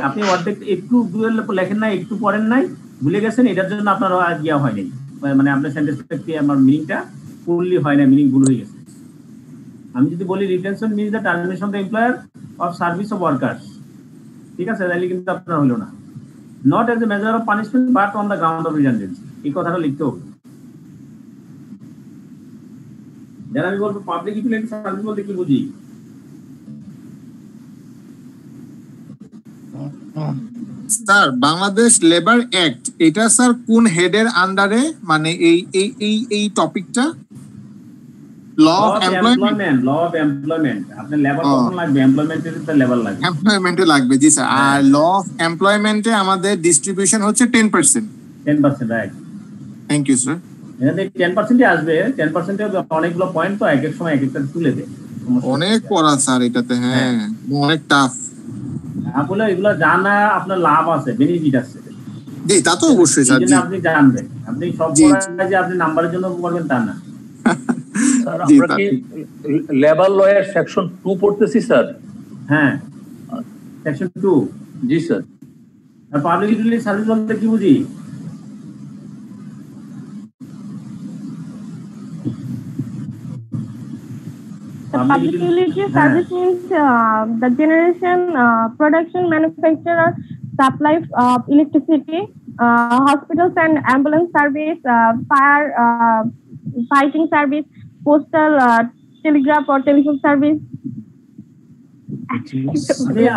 আপনি অর্ধেক একটু লেখেন নাই, একটু পড়েন নাই, ভুলে গেছেন, এটার জন্য আপনার ইয়া হয়নি, মানে আপনার সেন্টেন্সটা আমার মিনিংটা ফুললি হয় না, মিনিং ভুল হয়ে গেছে। আমি যদি বলি retention means the termination of the employer of service of workers, ঠিক আছে, তাহলে কিন্তু আপনার হলো না। Not as a measure of punishment but on the ground of redundancy, এই কথাটা লিখতে হবে। যারা আমি বলবো পাবলিক ইউটিলিটি সার্ভিস বলতে কি বুঝি? স্যার বাংলাদেশ লেবার অ্যাক্ট এটা স্যার কোন হেডের আন্ডারে, মানে এই টপিকটা? Law of employment. আপনার লেবার কখন লাগবে? এমপ্লয়মেন্টের তো লেবার লাগবে, এমপ্লয়মেন্টে লাগবে। জি স্যার। আর ল অফ এমপ্লয়মেন্টে আমাদের ডিস্ট্রিবিউশন হচ্ছে 10%। Right, thank you sir. এখানে 10% আসবে, 10% অনেকগুলো পয়েন্ট তো এক এক সময় এক একটা তুলে দেয়, অনেক পড়া স্যার এটাতে। হ্যাঁ অনেক টাফ। আপনি এগুলো জানা আপনার লাভ আছে, বেনিফিট আছে। জি তা তো অবশ্যই স্যার। জি আপনি জানবেন, আপনি সব পড়া যে আপনি নাম্বারের জন্য করবেন তা না। স্যার আমরা কি লেবার ল এর সেকশন 2 পড়তেছি স্যার? হ্যাঁ সেকশন 2। জি স্যার। আর পাবলিক ইউটিলিটি সার্ভিস বলতে কি বুঝি? Public utility service means the generation, production, manufacture, or supply of electricity, hospitals and ambulance service, fire fighting service, postal, telegraph or telephone service.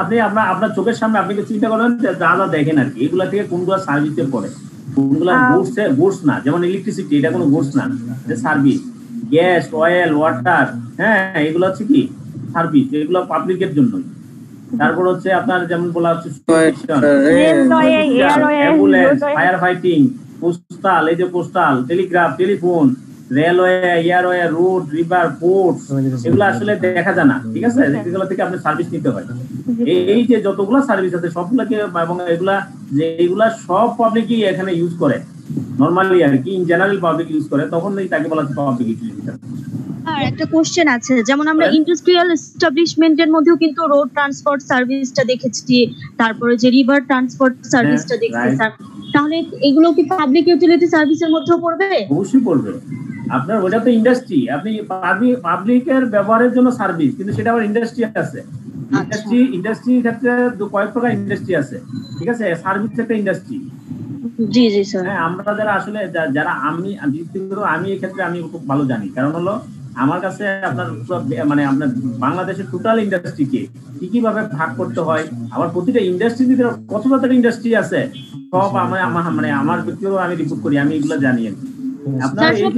আপনি আপনার চোখের সামনে আপনি চিন্তা করেন যা যা দেখেন আর কি, এগুলা থেকে কোনগুলো সার্ভিসে পড়ে, কোনগুলো গুডস না। যেমন ইলেকট্রিসিটি, এটা কোনো গুডস না, এটা সার্ভিস। গ্যাস, অয়েল, ওয়াটার, হ্যাঁ এগুলো হচ্ছে কি সার্ভিস, এগুলো পাবলিকের জন্য। তারপর হচ্ছে আপনার যেমন বলা হচ্ছে অ্যাম্বুলেন্স, ফায়ার ফাইটিং, পোস্টাল, এই যে postal, telegraph, telephone, railway, airway, road, river, port, এগুলো আসলে দেখা যায় না। ঠিক আছে, এগুলো থেকে আপনি সার্ভিস নিতে হয়। এই যে যতগুলো সার্ভিস আছে সবগুলোকে, এবং এগুলা সব পাবলিকই এখানে ইউজ করে নরমালি আর কি, ইন জেনারেল পাবলিক ইউজ করে, তখন তাকে বলা হচ্ছে পাবলিক ইউটিলিটি। আর একটা কোশ্চেন আছে, যেমন আমরা ইন্ডাস্ট্রিয়াল এস্টাবলিশমেন্টের মধ্যেও কিন্তু রোড ট্রান্সপোর্ট সার্ভিসটা দেখেছি, তারপরে যে রিভার ট্রান্সপোর্ট সার্ভিসটা দেখেছি স্যার, তাহলে এগুলো কি পাবলিক ইউটিলিটি সার্ভিসের মধ্যেও পড়বে? অবশ্যই পড়বে। আপনার ওটা তো ইন্ডাস্ট্রি, আপনি পাবলিকের ব্যবহারের জন্য সার্ভিস, কিন্তু সেটা আবার ইন্ডাস্ট্রি আছে। ইন্ডাস্ট্রির ক্ষেত্রে কয়েক প্রকার ইন্ডাস্ট্রি আছে, ঠিক আছে? সার্ভিস একটা ইন্ডাস্ট্রি। জি জি স্যার। হ্যাঁ, আমরা যারা আসলে যারা আমি এই ক্ষেত্রে আমি খুব ভালো জানি, কারণ হলো আমার কাছে আপনার মানে আপনার বাংলাদেশের টোটাল ইন্ডাস্ট্রিকে কি ভাবে ভাগ করতে হয়, আবার প্রতিটা ইন্ডাস্ট্রির ভিতরে কত জাতের ইন্ডাস্ট্রি আছে সব মানে আমার ব্যক্তিগত আমি রিপোর্ট করি, আমি এগুলো জানি আর কি।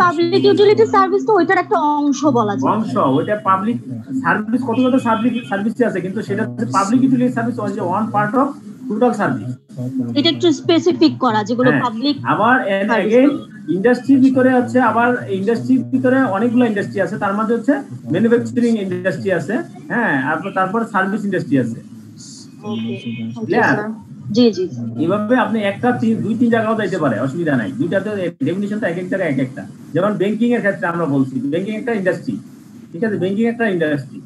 পাবলিক ইউটিলিটি সার্ভিস তো ওইটার একটা অংশ বলা যায়। অংশ ওইটা পাবলিক সার্ভিস, কত সার্ভিস আছে, কিন্তু সেটা হচ্ছে public utility service one part of total service. এটা একটু স্পেসিফিক করা যেগুলো পাবলিক। আবার এগেইন ইন্ডাস্ট্রির ভিতরে হচ্ছে, আবার ইন্ডাস্ট্রির ভিতরে অনেকগুলো ইন্ডাস্ট্রি আছে, তার মধ্যে হচ্ছে ম্যানুফ্যাকচারিং ইন্ডাস্ট্রি আছে, হ্যাঁ, আর তারপর সার্ভিস ইন্ডাস্ট্রি আছে। জি জি, এইভাবে আপনি একটা 2-3 জায়গাও যাইতে পারে, অসুবিধা নাই। দুইটাতে ডেফিনিশনটা এক এক জায়গায় এক একটা। যেমন ব্যাংকিং এর ক্ষেত্রে আমরা বলছি ব্যাংকিং একটা ইন্ডাস্ট্রি, ঠিক আছে? ব্যাংকিং একটা ইন্ডাস্ট্রি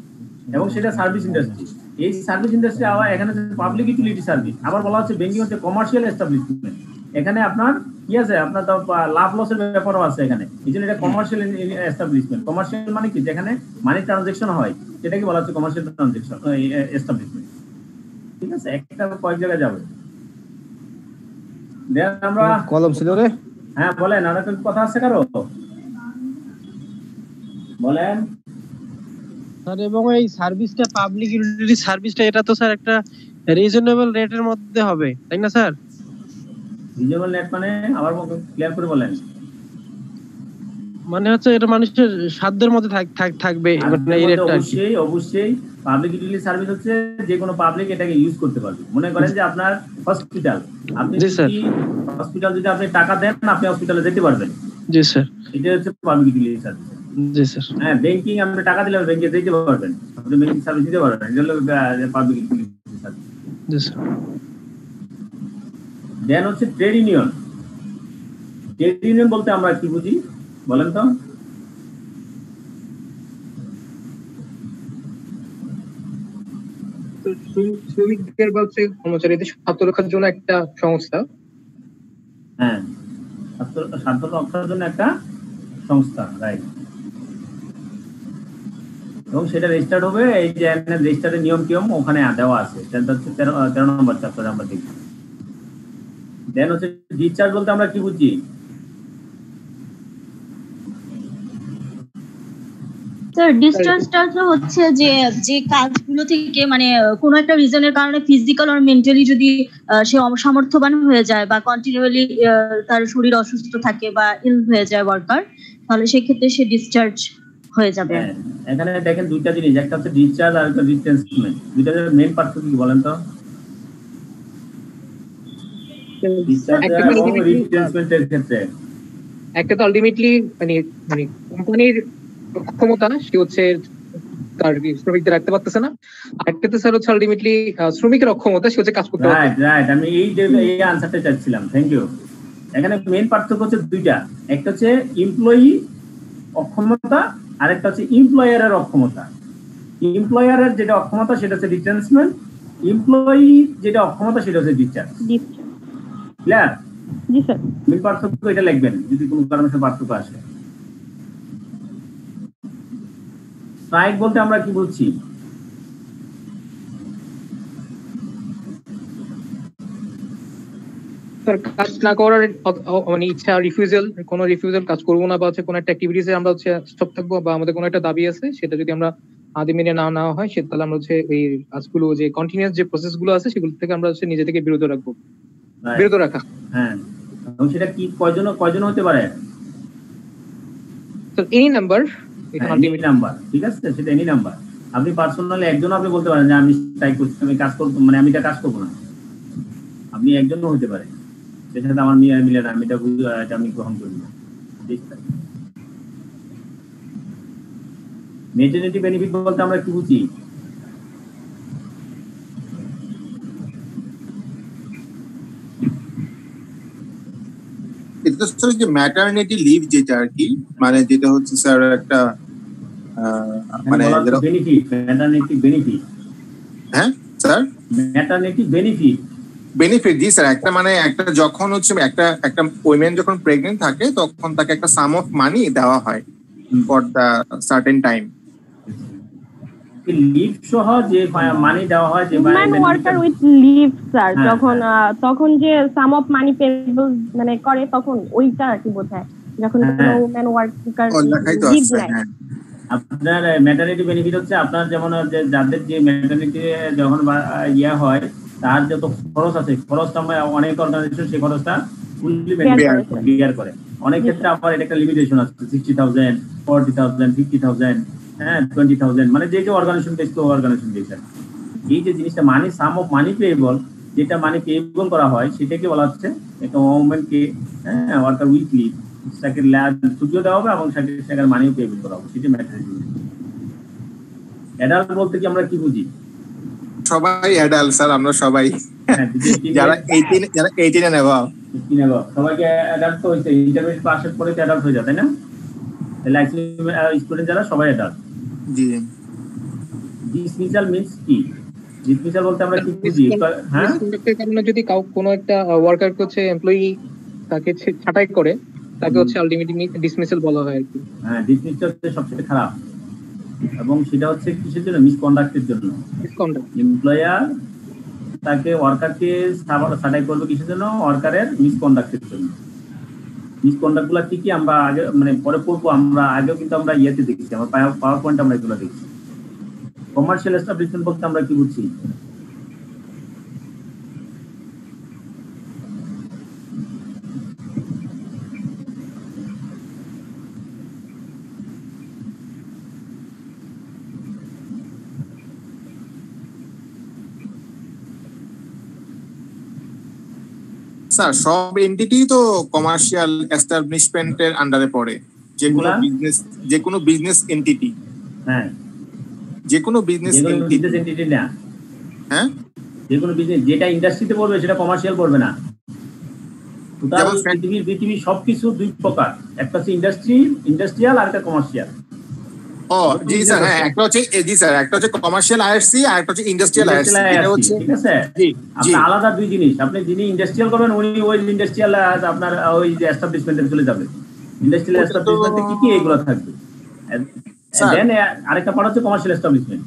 এবং সেটা সার্ভিস ইন্ডাস্ট্রি। এই সার্ভিস ইন্ডাস্ট্রি আবার এখানে পাবলিক ইউটিলিটি সার্ভিস, আবার বলা হচ্ছে ব্যাংকিং হচ্ছে কমার্শিয়াল এস্টাবলিশমেন্ট। এখানে আপনার কি আছে, আপনার তো লাভ লসের ব্যাপারও আছে এখানে, এই জন্য এটা কমার্শিয়াল এস্টাবলিশমেন্ট। কমার্শিয়াল মানে কি, যেখানে মানি ট্রানজাকশন হয় সেটাকে বলা হচ্ছে কমার্শিয়াল ট্রানজাকশন এস্টাবলিশমেন্ট, ঠিক আছে? একটা কয়েক জায়গায় যাবে। আমরা কলম ছিল রে। হ্যাঁ বলেন, আর কোনো কথা আছে কারো? বলেন স্যার। এবং এই সার্ভিসটা পাবলিক ইউটিলিটি সার্ভিসটা এটা তো স্যার একটা রিজনেবল রেটের মধ্যে হবে, তাই না স্যার? রিজনেবল রেট মানে আবার ক্লিয়ার করে বলেন। মানে হচ্ছে এটা মানুষের সাধ্যের মধ্যে থাকবে মানে এই রেটটা। অবশ্যই পাবলিক ইউটিলিটি সার্ভিস হচ্ছে যে কোনো পাবলিক এটাকে ইউজ করতে পারবে। মনে করেন যে আপনার হসপিটাল, আপনি হসপিটাল যদি আপনি টাকা দেন আপনি হসপিটালে যেতে পারবেন। জি স্যার, এটা হচ্ছে পাবলিক ইউটিলিটি সার্ভিস। জি স্যার। হ্যাঁ, ব্যাংকিং আপনি টাকা দিলে ব্যাংকে যেতে পারবেন, আপনি ব্যাংকিং সার্ভিস দিতে পারবেন, এটা হলো পাবলিক ইউটিলিটি সার্ভিস। জি স্যার। দেন হচ্ছে ট্রেড ইউনিয়ন। ট্রেড ইউনিয়ন বলতে আমরা কি বুঝি বলেন তো? শ্রমিকদের বা কর্মচারীদের স্বার্থ রক্ষার জন্য একটা সংস্থা। হ্যাঁ, স্বার্থ রক্ষার জন্য একটা সংস্থা, রাইট। এবং সেটা রেজিস্টার্ড হবে, এই যে রেজিস্টার্ডের নিয়ম টিয়ম ওখানে দেওয়া আছে। সেটা হচ্ছে 13 নম্বর চ্যাপ্টারে আমরা দেখি। দেন হচ্ছে ডিসচার্জ বলতে আমরা কি বুঝি? স্যার ডিসচার্জটা হচ্ছে যে কাজগুলো থেকে মানে কোনো একটা রিজনের কারণে ফিজিক্যাল আর মেন্টালি যদি সে অসামর্থ্যবান হয়ে যায় বা কন্টিনিউয়ালি তার শরীর অসুস্থ থাকে বা ইল হয়ে যায় ওয়ার্কার, তাহলে সেক্ষেত্রে সে ডিসচার্জ হয়ে যাবে। এখানে দেখেন দুইটা জিনিস, একটা হচ্ছে ডিসচার্জ আর একটা রিট্রেন্সমেন্ট। দুইটার মেইন পার্থক্য কি বলেন তো? ডিসচার্জ এবং রিট্রেন্সমেন্টের ক্ষেত্রে একটা তো আলটিমেটলি মানে কোম্পানির ক্ষমতা সে হচ্ছে তার শ্রমিকদের রাখতে পারতেছে না, আরেকটাতে স্যার হচ্ছে আলটিমেটলি শ্রমিকের অক্ষমতা, সে হচ্ছে কাজ করতে পারছে। রাইট, আমি এই আনসারটা চাচ্ছিলাম, থ্যাংক ইউ। এখানে মেইন পার্থক্য হচ্ছে দুইটা, একটা হচ্ছে এমপ্লয়ি অক্ষমতা, আরেকটা হচ্ছে এমপ্লয়ারের অক্ষমতা। এমপ্লয়ারের যেটা অক্ষমতা সেটা হচ্ছে রিট্রেন্সমেন্ট, এমপ্লয়ি যেটা অক্ষমতা সেটা হচ্ছে ডিসচার্জ। ক্লিয়ার? জি স্যার। মেইন পার্থক্য এটা লিখবেন যদি কোনো কারণে পার্থক্য আসে। স্ট্রাইক বলতে আমরা কি বলছি? কাজ না করার মানে ইচ্ছা, রিফিউজাল, কোনো রিফিউজাল, কাজ করবো না বা হচ্ছে কোনো একটা অ্যাক্টিভিটিসে আমরা হচ্ছে স্টপ থাকবো, বা আমাদের কোনো একটা দাবি আছে সেটা যদি আমরা আদি মেনে না নেওয়া হয় তাহলে আমরা হচ্ছে এই কাজগুলো যে কন্টিনিউয়াস যে প্রসেস গুলো আছে সেগুলো থেকে আমরা হচ্ছে নিজে থেকে বিরত রাখবো, বিরত রাখা। হ্যাঁ, এবং সেটা কি কয়জন হতে পারে? তো এনি নাম্বার, এনি নাম্বার, ঠিক আছে, সেটা এনি নাম্বার। আপনি পার্সোনালি একজন আপনি বলতে পারেন যে আমি স্ট্রাইক করছি, আমি কাজ করব, মানে আমি এটা কাজ করবো না। আপনি একজনও হতে পারে, সেটা সাথে আমার মিলে না, আমি এটা আমি গ্রহণ করি না। ম্যাটারনিটি বেনিফিট বলতে আমরা কি বুঝি? এটা স্যার যে ম্যাটারনিটি লিভ যেটা আর কি, মানে যেটা হচ্ছে স্যার একটা মানে বেনিফিট, ম্যাটারনিটি বেনিফিট। হ্যাঁ স্যার, ম্যাটারনিটি বেনিফিট, বেনিফিট জি স্যার। একটা মানে একটা যখন হচ্ছে একটা উইমেন যখন প্রেগনেন্ট থাকে তখন তাকে একটা সাম অফ মানি দেওয়া হয় for the certain time. Leave সহ যে মানি দেওয়া হয় যে human worker with leave sir, যখন তখন যে সাম অফ মানি পেয়েবল মানে করে তখন ওইটা কি বোঝায় যখন কোনো হিউম্যান ওয়ার্কার লিভ নেয়। আপনার ম্যাটারনিটি বেনিফিট হচ্ছে আপনার যেমন যাদের যে ম্যাটারনিটি যখন ইয়া হয় তার যত খরচ আছে খরচটা আমরা অনেক অর্গানাইজেশন সেই খরচটা ফুললি বিয়ার করে। অনেক ক্ষেত্রে আবার এটা একটা লিমিটেশন আছে 60,000, 40,000, 50,000, 20,000, মানে যে যে অর্গানাইজেশন বেসড অর্গানাইজেশন বেসড। এই যে জিনিসটা মানি সাম অফ মানি পেয়েবল, যেটা মানি পেয়েবল করা হয় সেটাকে বলা হচ্ছে একটা ওমেনকে ওয়ার্কার উইকলি তাকে ছুটিও দেওয়া হবে এবং সেটাকে মানিও পেয়েবল করা হবে, সেটা ম্যাটারনিটি। অ্যাডাল্ট বলতে কি আমরা কি বুঝি? সবাই অ্যাডাল্ট স্যার, আমরা সবাই যারা 18 এন্ড অ্যাবাভ সবাইকে অ্যাডাল্ট তো হইছে, ইন্টারমিডিয়েট পাসের পরে অ্যাডাল্ট হয়ে যায়, তাই না? তাহলে স্টুডেন্ট যারা সবাই অ্যাডাল্ট। জি। ডিসমিসাল মিন্স কি? ডিসমিসাল বলতে আমরা কি বুঝি? হ্যাঁ, ডিসমিসালের কারণে যদি কোনো একটা ওয়ার্কারকে হচ্ছে এমপ্লয়ি তাকে ছাঁটাই করে তাকে হচ্ছে আলটিমেটলি ডিসমিসাল বলা হয় আর কি। হ্যাঁ, ডিসমিসাল হচ্ছে সবচেয়ে খারাপ, এবং সেটা হচ্ছে কিসের জন্য? মিসকন্ডাক্টের জন্য। এমপ্লয়ার তাকে ওয়ার্কারকে ছাঁটাই করবে কিসের জন্য? ওয়ার্কারের মিসকন্ডাক্টের জন্য। মিসকন্ডাক্ট গুলা কি কি আমরা আগে মানে পরে পড়বো, আমরা আগেও কিন্তু আমরা ইয়েতে দেখেছি, আমার পাওয়ার পয়েন্ট আমরা এগুলো দেখছি। কমার্শিয়াল এস্টাবলিশমেন্ট বলতে আমরা কি বুঝছি? স্যার সব এন্টিটি তো কমার্শিয়াল এস্টাবলিশমেন্টের আন্ডারে পড়ে, যে কোনো বিজনেস এন্টিটি। হ্যাঁ, যে কোনো বিজনেস এন্টিটি না, হ্যাঁ, যে কোনো বিজনেস যেটা ইন্ডাস্ট্রিতে পড়বে সেটা কমার্শিয়াল পড়বে না। পৃথিবীর সবকিছু দুই প্রকার, একটা হচ্ছে ইন্ডাস্ট্রিয়াল আর একটা কমার্শিয়াল। ও জি স্যার, হ্যাঁ, একটা হচ্ছে একটা হচ্ছে কমার্শিয়াল আইআরসি আর একটা হচ্ছে ইন্ডাস্ট্রিয়াল আইআরসি। এটা হচ্ছে ঠিক আছে, আপনি আলাদা দুই জিনিস। আপনি যিনি ইন্ডাস্ট্রিয়াল করবেন উনি ওই ইন্ডাস্ট্রিয়াল আপনার ওই যে এস্টাবলিশমেন্টে চলে যাবে। ইন্ডাস্ট্রিয়াল এস্টাবলিশমেন্টে কি কি এগুলো থাকবে। দেন আরেকটা পার্ট হচ্ছে commercial establishment.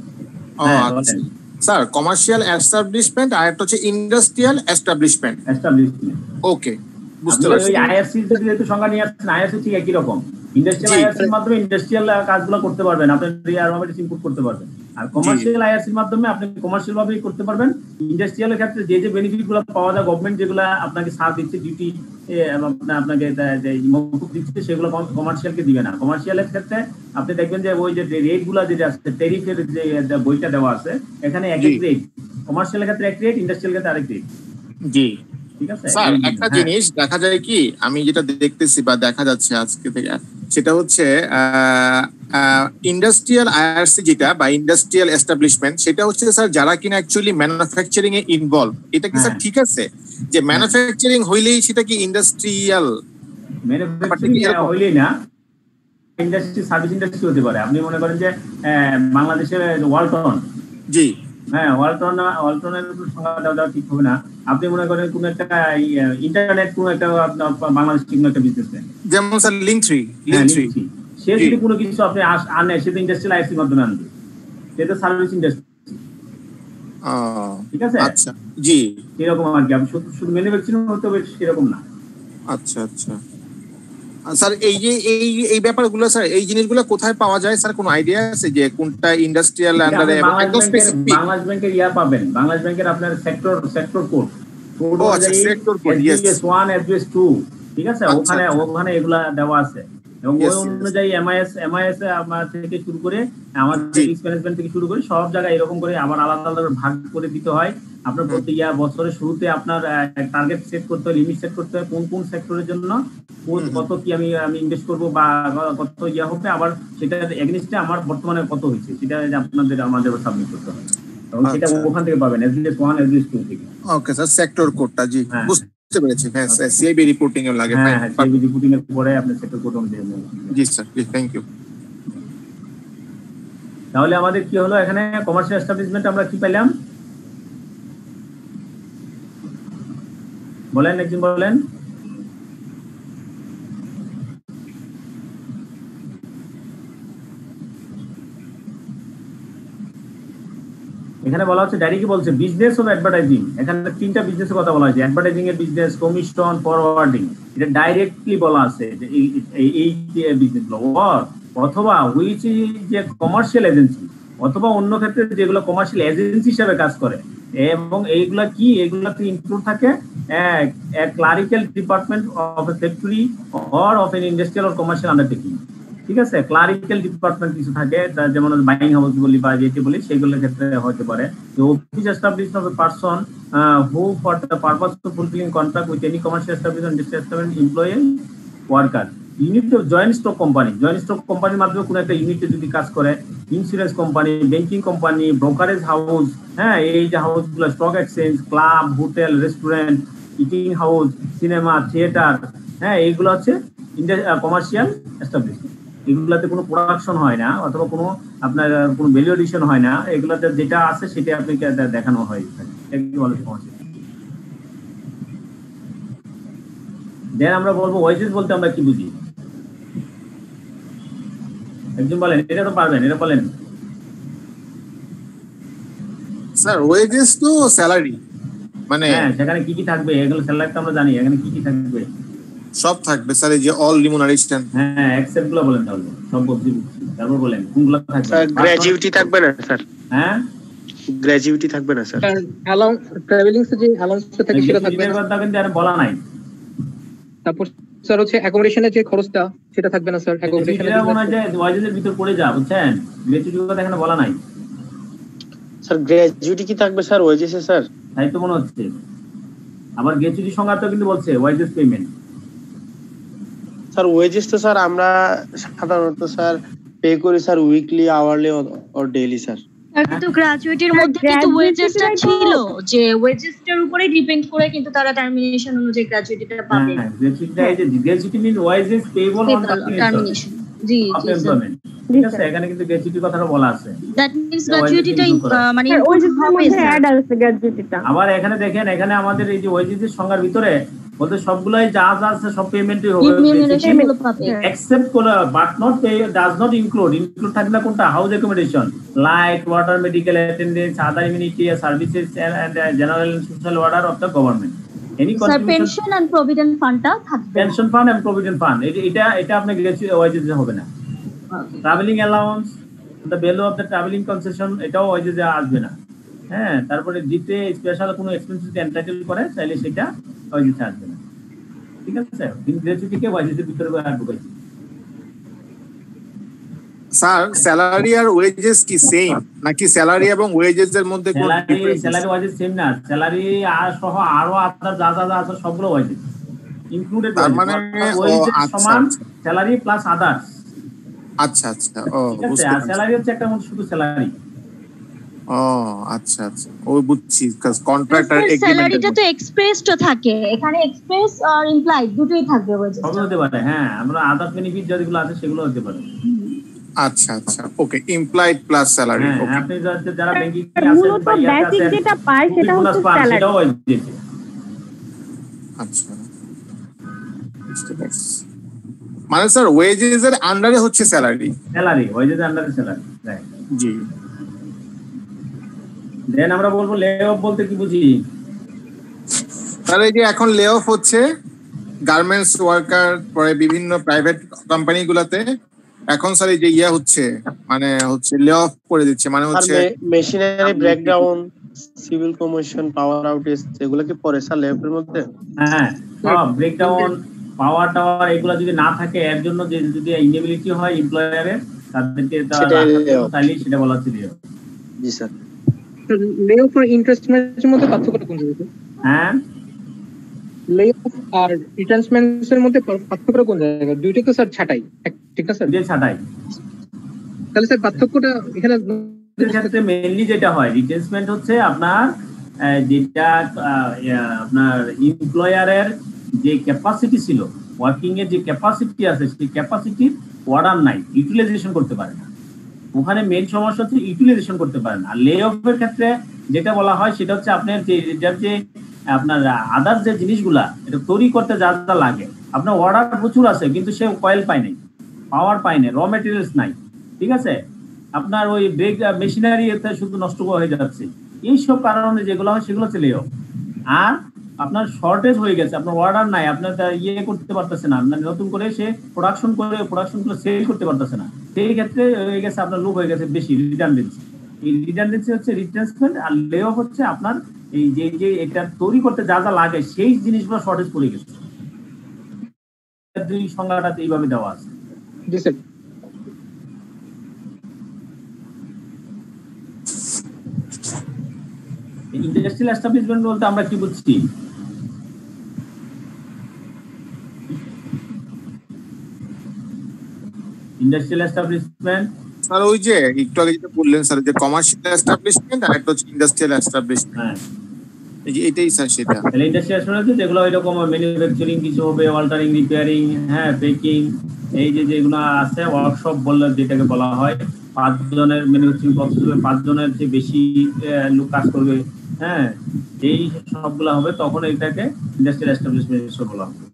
Sir commercial establishment আর একটা হচ্ছে ইন্ডাস্ট্রিয়াল এস্টাবলিশমেন্ট। ওকে, বুঝতে পারছি। ওই আইআরসি যদি একটু সংজ্ঞা নিয়ে আসছেন, আইআরসি ঠিক একই রকম। ইন্ডাস্ট্রিয়াল আইআরসির মাধ্যমে ইন্ডাস্ট্রিয়াল কাজগুলো করতে পারবেন, আপনি রিয়ারমেন্টস ইনপুট করতে পারবেন। আর কমার্শিয়াল আইআরসির মাধ্যমে আপনি কমার্শিয়াল ভাবেই করতে পারবেন। ইন্ডাস্ট্রিয়ালের ক্ষেত্রে যে যে বেনিফিটগুলো পাওয়া যায় গভর্নমেন্ট যেগুলো আপনাকে ছাড় দিচ্ছে, ডিউটি আপনাকে মকুব দিচ্ছে, সেগুলো কমার্শিয়ালকে দিবে না। কমার্শিয়ালের ক্ষেত্রে আপনি দেখবেন যে ওই যে রেটগুলো যেটা আছে, ট্যারিফের যে বইটা দেওয়া আছে, এখানে এক এক রেট। কমার্শিয়ালের ক্ষেত্রে এক রেট, ইন্ডাস্ট্রিয়াল ক্ষেত্রে আরেক রেট। জি স্যার, একটা জিনিস দেখা যায় কি, আমি যেটা দেখতেছি বা দেখা যাচ্ছে আজকে থেকে, সেটা হচ্ছে ইন্ডাস্ট্রিয়াল আইআরসি যেটা বা ইন্ডাস্ট্রিয়াল এস্টাবলিশমেন্ট, সেটা হচ্ছে স্যার যারা কিনা অ্যাকচুয়ালি ম্যানুফ্যাকচারিং এ ইনভলভ। এটা কি স্যার ঠিক আছে যে ম্যানুফ্যাকচারিং হইলেই সেটা কি ইন্ডাস্ট্রিয়াল? ম্যানুফ্যাকচারিং হইলেই না, ইন্ডাস্ট্রি সার্ভিস ইন্ডাস্ট্রি হতে পারে। আপনি মনে করেন যে বাংলাদেশের ওয়ালটন, জি হ্যাঁ, ওয়ালটনের সংজ্ঞা দেওয়া ঠিক হবে না। আপনি মনে করেন কোন একটা ইন্টারনেট কোন একটা বাংলাদেশ কোন একটা বিজনেসম্যান, যেমন স্যার লিংকট্রি, সে যদি কোনো কিছু আপনি আনে, সে তো ইন্ডাস্ট্রিয়াল আইসির মাধ্যমে আনবে, সেটা সার্ভিস ইন্ডাস্ট্রি। ঠিক আছে, আচ্ছা জি, এরকম আর কি। আপনি শুধু ম্যানুফ্যাকচারিং হতে হবে সেরকম না। আচ্ছা আচ্ছা স্যার, এই যে এই ব্যাপারগুলো স্যার, এই জিনিসগুলো কোথায় পাওয়া যায় স্যার? কোনো আইডিয়া আছে যে কোনটা ইন্ডাস্ট্রিয়াল আন্ডারে? বাংলাদেশ ব্যাংকের ইয়া পাবেন, বাংলাদেশ ব্যাংকের আপনার sector code sector code, SBS1 SBS2, ঠিক আছে, ওখানে এগুলা দেওয়া আছে। এবং ওই অনুযায়ী এমআইএস থেকে শুরু করে আমাদের ম্যানেজমেন্ট থেকে শুরু করে সব জায়গায় এরকম করে আবার আলাদা আলাদা ভাগ করে দিতে হয়। আপনার প্রতি বছরের শুরুতে আপনার টার্গেট সেট করতে হয়, লিমিট সেট করতে হয়, কোন কোন সেক্টরের জন্য কত কি আমি ইনভেস্ট করবো বা কত ইয়া হবে, আবার সেটা এগেইনস্টে আমার বর্তমানে কত হয়েছে সেটা আমাদের সাবমিট করতে হয়, এবং সেটা ওখান থেকে পাবেন SBS1 SBS2 থেকে। ওকে স্যার, সেক্টর কোডটা জি বুঝতে পেরেছি। হ্যাঁ স্যার, সিআইবি রিপোর্টিং এর লাগে। হ্যাঁ, সিআইবি রিপোর্টিং এর পরে আপনি সেক্টর কোড অনুযায়ী। জি স্যার, জি, থ্যাংক ইউ। তাহলে আমাদের কি হলো এখানে? কমার্শিয়াল এস্টাবলিশমেন্ট আমরা কি পেলাম বলেন, একজন বলেন। এখানে বলা হচ্ছে ডাইরেক্টলি বলছে বিজনেস অফ অ্যাডভার্টাইজিং, এখানে তিনটা বিজনেসের কথা বলা হয়েছে, অ্যাডভার্টাইজিং এর বিজনেস, কমিশন, ফরওয়ার্ডিং, এটা ডাইরেক্টলি বলা আছে যে এই বিজনেসগুলো, অথবা হুইচ যে কমার্শিয়াল এজেন্সি, অথবা অন্য ক্ষেত্রে যেগুলো কমার্শিয়াল এজেন্সি হিসেবে কাজ করে, এবং এইগুলা কি, এগুলাতে ইনক্লুড থাকে clerical department of A factory or of N industrial or commercial undertaking. ঠিক আছে, ক্লারিক্যাল ডিপার্টমেন্ট কিছু থাকে, যেমন বাইং হাউস বলি বা যেটি বলি, সেগুলোর ক্ষেত্রে হতে পারে office established of a person who for the purpose of fulfilling contract with any commercial establishment industrial employee worker. Unit of joint stock company, joint stock কোম্পানির মাধ্যমে কোনো একটা ইউনিটে যদি কাজ করে, insurance company, banking company, brokerage house, হ্যাঁ এই যে হাউসগুলো, stock exchange, club, hotel, restaurant, eating house, cinema, theatre, হ্যাঁ এইগুলো হচ্ছে কমার্শিয়াল এস্টাবলিশমেন্ট। এগুলাতে কোনো প্রোডাকশন হয় না, অথবা কোনো আপনার কোনো ভ্যালু এডিশন হয় না, এগুলাতে যেটা আছে সেটা আপনাকে দেখানো হয়। দেন আমরা বলবো ওয়েজেস বলতে আমরা কি বুঝি, একজন বলেন, এটা তো পারবেন, এটা বলেন স্যার। ওয়েজেস তো স্যালারি, মানে হ্যাঁ সেখানে কি কি থাকবে, এগুলো স্যালারি তো আমরা জানি, এখানে কি কি থাকবে, সব থাকবে স্যার, এই যে অল রিমুনারেশন, হ্যাঁ এক্সেপ্ট গুলো বলেন তাহলে, সব বুঝি, তারপর বলেন কোনগুলো থাকবে। স্যার গ্র্যাজুইটি থাকবে না স্যার? হ্যাঁ গ্র্যাজুইটি থাকবে না স্যার? অ্যালাউন্স, ট্রাভেলিং এর যে অ্যালাউন্সটা থাকে সেটা থাকবে না, কথা কিন্তু আর বলা নাই। তারপর স্যার হচ্ছে অ্যাকোমোডেশনের যে খরচটা সেটা থাকবে না স্যার, অ্যাকোমোডেশনের মনে হয় যে ওয়াইজের ভিতর পড়ে যা, বুঝছেন, গ্র্যাজুইটির কথা এখানে বলা নাই স্যার। গ্র্যাজুইটি কি থাকবে স্যার ওয়েজেসে স্যার? তাই তো মনে হচ্ছে। আবার গ্র্যাজুইটির সংজ্ঞা তো কিন্তু বলছে ওয়াইজেস পেমেন্ট। স্যার ওয়েজেস তো স্যার আমরা সাধারণত স্যার পে করি sir weekly, hourly or daily sir. কিন্তু গ্র্যাজুইটির মধ্যে কিন্তু ওয়েজেসটা ছিল, যে ওয়েজেসটার উপরে ডিপেন্ড করে কিন্তু তারা টারমিনেশন অনুযায়ী গ্র্যাজুইটিটা পাবে। হ্যাঁ গ্র্যাজুইটিটা, এই যে gratuity mean wages payable on termination. জি জি ঠিক আছে, এখানে কিন্তু গ্র্যাজুইটির কথাটা বলা আছে। দ্যাট মিন্স গ্র্যাজুইটিটা মানে ওয়েজেসের মধ্যে অ্যাড আছে গ্র্যাজুইটিটা। আবার এখানে দেখেন, এখানে আমাদের এই যে ওয়েজেসের সংজ্ঞার ভিতরে বলতে সবগুলাই যা যা আছে সব পেমেন্টই হবে, এক্সেপ্ট কোলা but not pay does not include থাকবে না কোনটা, house accommodation, light, water, medical attendance, other immunity services and general social order of the government. Any contribution, pension and provident ফান্ডটা থাকবে, pension fund and provident fund, এটা আপনি ওয়েজেসে হবে না। Travelling allowance, the value of the travelling concession, এটাও ওয়েজেসে আসবে না। হ্যাঁ তারপরে দিতে স্পেশাল কোনো এক্সপেন্সেস এন্টাইটেল করে চাইলে সেটা ওয়েজেসে আসবে না। ঠিক আছে, গ্র্যাজুইটিকে ওয়েজেসের ভিতরে রাখবো। স্যার স্যালারি আর ওয়েজেস কি সেম, নাকি স্যালারি এবং ওয়েজেস এর মধ্যে কোনো ডিফারেন্স? স্যালারি ওয়েজেস সেম না, স্যালারি আর সহ আরো আদার যা যা আছে সবগুলো ওয়েজেস ইনক্লুডেড, তার মানে ওয়েজেস সমান স্যালারি প্লাস আদার্স। আচ্ছা আচ্ছা, ও বুঝতে পারছি। স্যালারি হচ্ছে একটা শুধু স্যালারি। ও আচ্ছা আচ্ছা, ওই বুঝছি, কন্ট্রাক্ট আর এগ্রিমেন্ট। স্যালারিটা তো এক্সপ্রেসড থাকে, এখানে এক্সপ্রেস আর ইমপ্লাইড দুটোই থাকবে ওয়েজেস। সব হতে পারে, হ্যাঁ আমরা আদার বেনিফিট যেগুলো আছে সেগুলো হতে পারে। আচ্ছা আচ্ছা, ওকে, ইমপ্লাইড প্লাস স্যালারি। ওকে, আপনি যারা ব্যাংকিং এ আছেন বা বেসিক যেটা পায় সেটা হচ্ছে স্যালারি। আচ্ছা মানে স্যার ওয়েজেস এর আন্ডারে হচ্ছে স্যালারি, ওয়েজেস এর আন্ডারে স্যালারি, রাইট জি। দেন আমরা বলবো লে অফ বলতে কি বুঝি? স্যার এই যে এখন লে অফ হচ্ছে গার্মেন্টস ওয়ার্কার, পরে বিভিন্ন প্রাইভেট কোম্পানি গুলাতে এখন স্যার এই যে হচ্ছে মানে হচ্ছে লে অফ করে দিচ্ছে, মানে হচ্ছে মেশিনারি ব্রেকডাউন, সিভিল কমিশন, পাওয়ার আউটেজ, এগুলো কি পড়ে স্যার লে অফের মধ্যে? হ্যাঁ সব ব্রেকডাউন, পাওয়ার টাওয়ার এগুলো যদি না থাকে, এর জন্য যে যদি ইনেবিলিটি হয় এমপ্লয়ারের, তাদেরকে তাহলে সেটা বলা হচ্ছে লে অফ। G sir. লে অফ আর ইন্টারেস্টমেন্টের মধ্যে পার্থক্যটা কোন জায়গায়? হ্যাঁ লে অফ আর রিটেনমেন্টের মধ্যে পার্থক্যটা কোন জায়গায়? দুইটা তো স্যার ছাঁটাই, ঠিক না স্যার? দুইটা ছাঁটাই। তাহলে স্যার পার্থক্যটা এখানে ক্ষেত্রে মেইনলি যেটা হয়, রিটেনমেন্ট হচ্ছে আপনার যেটা আপনার এমপ্লয়ারের যে ক্যাপাসিটি ছিল, ওয়ার্কিং এর যে ক্যাপাসিটি আছে, সেই ক্যাপাসিটির অর্ডার নাই, ইউটিলাইজেশন করতে পারে না। ওখানে মেইন সমস্যা হচ্ছে ইউটিলাইজেশন করতে পারে না। আর লে অফের ক্ষেত্রে যেটা বলা হয় সেটা হচ্ছে আপনার যে আপনার আদার যে জিনিসগুলা এটা তৈরি করতে যা যা লাগে, আপনার অর্ডার প্রচুর আছে কিন্তু সে কয়েল পায় নাই, পাওয়ার পায় নাই, র মেটেরিয়ালস নাই, ঠিক আছে, আপনার ওই ব্রেক মেশিনারি এতে শুধু নষ্ট হয়ে যাচ্ছে, এইসব কারণে যেগুলো হয় সেগুলো হচ্ছে লে অফ। আর আপনার শর্টেজ হয়ে গেছে, আপনার অর্ডার নাই, আপনার করতে পারতেছে না, আপনার নতুন করে সে প্রোডাকশন করে সেল করতে পারতেছে না, সেই ক্ষেত্রে হয়ে গেছে আপনার লোভ হয়ে গেছে বেশি রিডান্ডেন্সি। এই রিডান্ডেন্সি হচ্ছে রিট্রেন্সমেন্ট, আর লে অফ হচ্ছে আপনার এই যে এটা তৈরি করতে যা যা লাগে সেই জিনিসগুলো শর্টেজ পড়ে গেছে। দুই সংজ্ঞাটা এইভাবে দেওয়া আছে। জি স্যার। ইন্ডাস্ট্রিয়াল এস্টাবলিশমেন্ট বলতে আমরা কি বুঝছি? ইন্ডাস্ট্রিয়াল এস্টাবলিশমেন্ট স্যার ওই যে একটু আগে যেটা বললেন স্যার, যে কমার্শিয়াল এস্টাবলিশমেন্ট আর একটা হচ্ছে ইন্ডাস্ট্রিয়াল এস্টাবলিশমেন্ট, এই যে এটাই স্যার সেটা। তাহলে ইন্ডাস্ট্রিয়াল এস্টাবলিশমেন্ট যেগুলো এরকম ম্যানুফ্যাকচারিং কিছু হবে, অল্টারিং, রিপেয়ারিং, হ্যাঁ, পেকিং, এই যে যেগুলো আছে ওয়ার্কশপ বললে যেটাকে বলা হয়, 5 জনের ম্যানুফ্যাকচারিং প্রসেস হবে, 5 জনের যে বেশি লোক কাজ করবে, হ্যাঁ, এই সবগুলো হবে, তখন এটাকে ইন্ডাস্ট্রিয়াল এস্টাবলিশমেন্ট বলা হবে।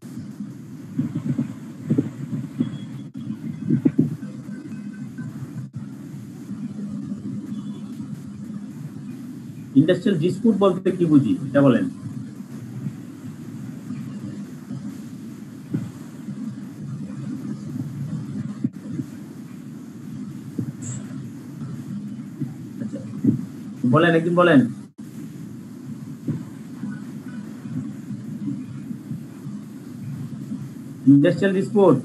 ইন্ডাস্ট্রিয়াল ডিসপিউট বলতে কি বুঝি এটা বলেন? বলেন, একদিন বলেন। ইন্ডাস্ট্রিয়াল ডিসপিউট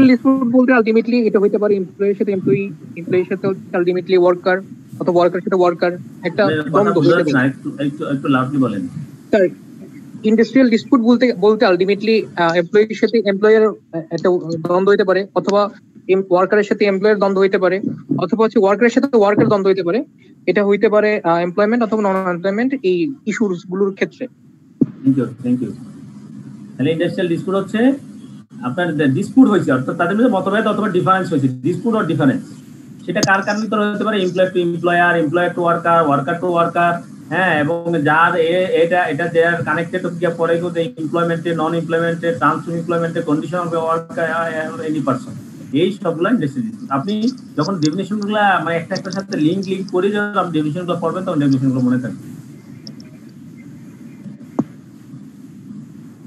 ডিসপিউট বলতে আলটিমেটলি এটা হইতে পারে এমপ্লয়ির সাথে এমপ্লয়ি, এমপ্লয়ির সাথে আলটিমেটলি ওয়ার্কার, অথবা ওয়ার্কার সাথে ওয়ার্কার, একটা দ্বন্দ্ব হইতে পারে। একটু লাউডলি বলেন স্যার। ইন্ডাস্ট্রিয়াল ডিসপিউট বলতে আলটিমেটলি এমপ্লয়ির সাথে এমপ্লয়ার একটা দ্বন্দ্ব হইতে পারে, অথবা ওয়ার্কারের সাথে এমপ্লয়ার দ্বন্দ্ব হইতে পারে, অথবা হচ্ছে ওয়ার্কারের সাথে ওয়ার্কার দ্বন্দ্ব হইতে পারে। এটা হইতে পারে এমপ্লয়মেন্ট অথবা নন এমপ্লয়মেন্ট এই ইস্যুস গুলোর ক্ষেত্রে। Thank you. তাহলে ইন্ডাস্ট্রিয়াল ডিসপিউট হচ্ছে আপনার ডিসপিউট হয়েছে, অর্থাৎ তাদের মধ্যে মতভেদ অথবা ডিফারেন্স হয়েছে, ডিসপিউট অর ডিফারেন্স। সেটা কার কারণে হতে পারে? Employer to employer, employer to worker, worker to worker, হ্যাঁ, এবং যার এটা যার কানেক্টেড পরে এমপ্লয়মেন্টে, নন এমপ্লয়মেন্টে, ট্রান্সফার এমপ্লয়মেন্টে, condition of worker, any person, এই সবগুলো ইন্ডাস্ট্রিয়াল ডিসপিউট। আপনি যখন ডেফিনিশন গুলা মানে একটা সাথে লিঙ্ক করে যখন আপনি ডেফিনিশন গুলো পড়বেন তখন ডেফিনিশন গুলো মনে থাকবে।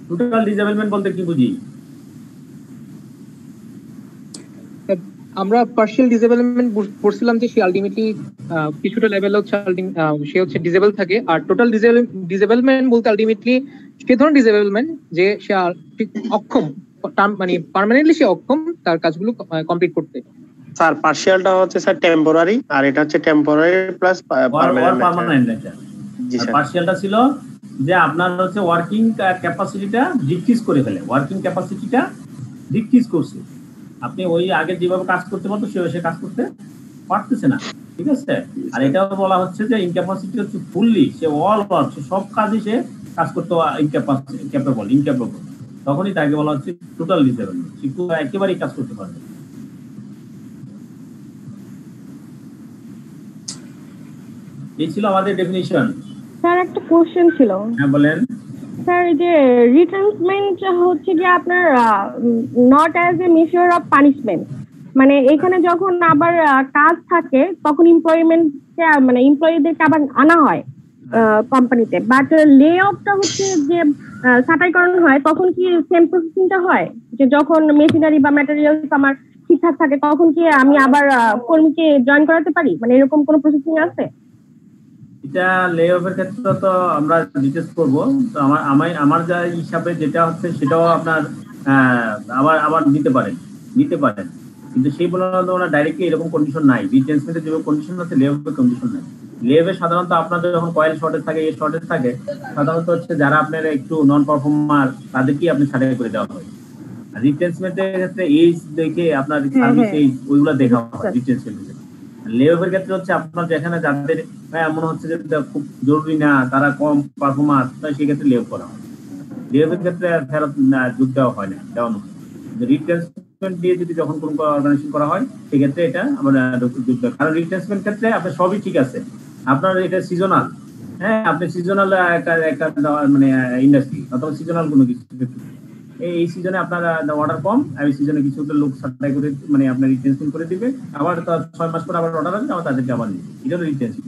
টোটাল ডিসেবলমেন্ট বলতে কি বুঝি? আমরা পার্শিয়াল ডিসেবলমেন্ট পড়ছিলাম যে সে আলটিমেটলি কিছুটা লেভেল হচ্ছে সে হচ্ছে ডিসেবল থাকে, আর টোটাল ডিসেবলমেন্ট বলতে আলটিমেটলি সে ধরনের ডিসেবলমেন্ট যে সে অক্ষম, মানে পার্মানেন্টলি সে অক্ষম তার কাজগুলো কমপ্লিট করতে। স্যার পার্শিয়ালটা হচ্ছে স্যার টেম্পোরারি, আর এটা হচ্ছে টেম্পোরারি প্লাস পার্মানেন্ট। জি স্যার। পার্শিয়ালটা ছিল যে আপনার হচ্ছে ওয়ার্কিং ক্যাপাসিটিটা ডিক্রিজ করে ফেলে, ওয়ার্কিং ক্যাপাসিটিটা ডিক্রিজ করছে, আপনি ওই আগে যেভাবে কাজ করতে পারতো সেভাবে সে কাজ করতে পারতেছে না, ঠিক আছে। আর এটাও বলা হচ্ছে যে ইনক্যাপাসিটি হচ্ছে ফুললি, সে অল ওয়ার্ক, সব কাজই সে কাজ করতে ইনক্যাপেবল, তখনই তাকে বলা হচ্ছে টোটাল ডিসেবলমেন্ট, সে একেবারেই কাজ করতে পারবে। এই ছিল আমাদের ডেফিনিশন। স্যার একটা কোশ্চেন ছিল। হ্যাঁ বলেন। স্যার এই যে রিট্রেন্সমেন্ট হচ্ছে কি আপনার not as a measure of punishment, মানে এখানে যখন আবার কাজ থাকে তখন এমপ্লয়মেন্টকে মানে এমপ্লয়ীদেরকে আবার আনা হয় কোম্পানিতে, বাট লে অফটা হচ্ছে যে ছাঁটাইকরণ হয় তখন কি সেম প্রসেসিংটা হয়, যে যখন মেশিনারি বা ম্যাটেরিয়ালস আমার ঠিকঠাক থাকে তখন কি আমি আবার কর্মীকে জয়েন করাতে পারি, মানে এরকম কোনো প্রসেসিং আছে? এটা লে অফের ক্ষেত্রে তো আমরা ডিটেইলস করব, তো আমার যা হিসাবে যেটা হচ্ছে সেটাও আপনার আবার নিতে পারেন, কিন্তু সেই বলে ওনার ডাইরেক্টলি এরকম কন্ডিশন নাই। রিট্রেন্সমেন্টের যে কন্ডিশন আছে লে অফের কন্ডিশন নাই। লে অফে সাধারণত আপনাদের যখন কয়েল শর্টেজ থাকে, এই শর্টেজ থাকে, সাধারণত হচ্ছে যারা আপনার একটু নন পারফর্মার তাদেরকেই আপনি ছাঁটাই করে দেওয়া হয়। আর রিট্রেন্সমেন্টের ক্ষেত্রে এইজ দেখে আপনার সার্ভিস এইজ ওইগুলো দেখা হয় রিট্রেন্সমেন্টের। লে অফের ক্ষেত্রে হচ্ছে আপনার যেখানে যাদের মনে হচ্ছে যে খুব জরুরি না, তারা কম পারফর্মার, সেই ক্ষেত্রে লে অফ করা হয়। লে অফের ক্ষেত্রে ফেরত যোগ দেওয়া হয় না, দেওয়ানো হয়। রিট্রেন্সমেন্ট দিয়ে যদি যখন কোনো অর্গানাইজেশন করা হয় সেক্ষেত্রে এটা আমরা যোগ দেওয়া, কারণ রিট্রেন্সমেন্ট ক্ষেত্রে আপনার সবই ঠিক আছে, আপনার এটা সিজনাল, হ্যাঁ, আপনি সিজনাল একটা মানে ইন্ডাস্ট্রি অথবা সিজনাল কোনো কিছু এই সিজনে আপনার অর্ডার কম, এই সিজনে কিছু লোক সাপ্লাই করে মানে আপনার রিটেনশন করে দিবে, আবার 6 মাস পর আবার অর্ডার আসবে, আবার তাদেরকে আবার নিবে, এটা হলো রিটেনশন।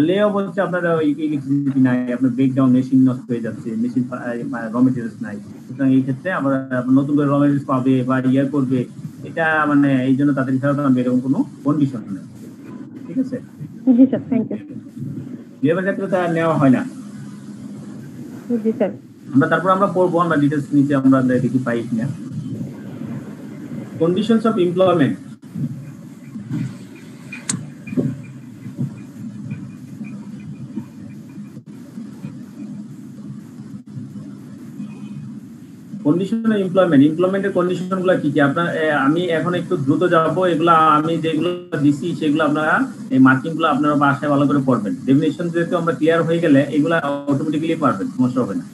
লে অফ হচ্ছে আপনার ইলেকট্রিসিটি নাই, আপনার ব্রেকডাউন, মেশিন নষ্ট হয়ে যাচ্ছে, মেশিন র মেটেরিয়ালস নাই, সুতরাং এই ক্ষেত্রে আবার নতুন করে র মেটেরিয়ালস পাবে বা ইয়ার করবে, এটা মানে এই জন্য তাদের হিসাবে এরকম কোনো কন্ডিশন নেই। ঠিক আছে, জি স্যার, থ্যাংক ইউ। লেবার ক্ষেত্রে তা নেওয়া হয় না। জি স্যার। তারপর আমরা পড়বো, আমরা ডিটেলস নিচে আমরা দেখি পাই কিনা। Conditions of employment. কন্ডিশন এমপ্লয়মেন্টের কন্ডিশনগুলো কি কি আপনার, আমি এখন একটু দ্রুত যাবো, এগুলা আমি যেগুলো দিছি সেগুলো আপনারা এই মার্কিংগুলো আপনারা বাসায় ভালো করে পড়বেন। ডেফিনিশন যেহেতু আমরা ক্লিয়ার হয়ে গেলে এগুলা অটোমেটিক্যালি পারবেন, সমস্যা হবে না।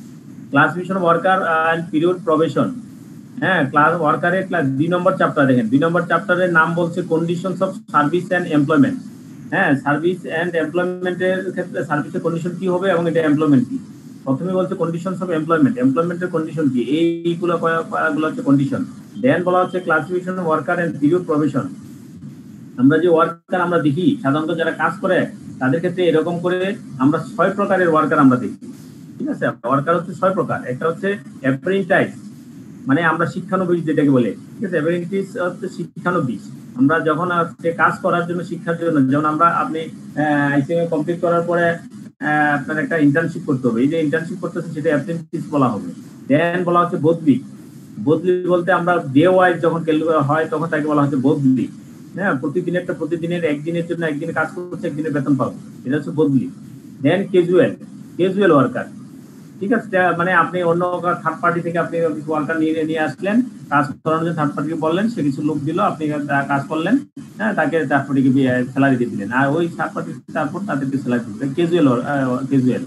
Classification worker and period probation, হ্যাঁ, ক্লাস ওয়ার্কারের ক্লাস 2 নম্বর চ্যাপ্টার দেখেন, 2 নম্বর চ্যাপ্টারের নাম বলছে conditions of service and employment. হ্যাঁ, সার্ভিস এন্ড এমপ্লয়মেন্টের ক্ষেত্রে সার্ভিসের কন্ডিশন কি হবে এবং এটা এমপ্লয়মেন্ট কি। প্রথমে বলছে কন্ডিশনস অফ এমপ্লয়মেন্টের কন্ডিশন কি, এইগুলো হচ্ছে কন্ডিশন। দেন বলা হচ্ছে classification worker and period probation. আমরা যে ওয়ার্কার আমরা দেখি সাধারণত যারা কাজ করে তাদের ক্ষেত্রে এরকম করে আমরা 6 প্রকারের ওয়ার্কার আমরা দেখি। ঠিক আছে, ওয়ার্কার হচ্ছে 6 প্রকার। একটা হচ্ছে অ্যাপ্রেন্টিস, মানে আমরা শিক্ষানবিশ যেটাকে বলে। ঠিক আছে, অ্যাপ্রেন্টিস হচ্ছে শিক্ষানবিশ। আমরা যখন কাজ করার জন্য, শিক্ষার জন্য, যেমন আপনি আইসিএম কমপ্লিট করার পরে আপনার একটা ইন্টার্নশিপ করতে হবে, এই যে ইন্টার্নশিপ করতেছে সেটা অ্যাপ্রেন্টিস বলা হবে। দেন বলা হচ্ছে বদলি বলতে আমরা ডে ওয়াইজ যখন হয় তখন তাকে বলা হচ্ছে বদলি। হ্যাঁ, প্রতিদিনের একদিনের জন্য একদিনে কাজ করছে, একদিনের বেতন পাবো, এটা হচ্ছে বদলি। দেন ক্যাজুয়াল ওয়ার্কার। ঠিক আছে, মানে আপনি অন্য থার্ড পার্টি থেকে আপনি ওয়ার্কার নিয়ে আসলেন, কাজ করানোর জন্য থার্ড পার্টিকে বললেন, সে কিছু লোক দিল, আপনি কাজ করলেন, হ্যাঁ, তাকে থার্ড পার্টিকে স্যালারি দিয়ে দিলেন, আর ওই থার্ড পার্টি তারপর তাদেরকে স্যালারি দিলেন। ক্যাজুয়াল,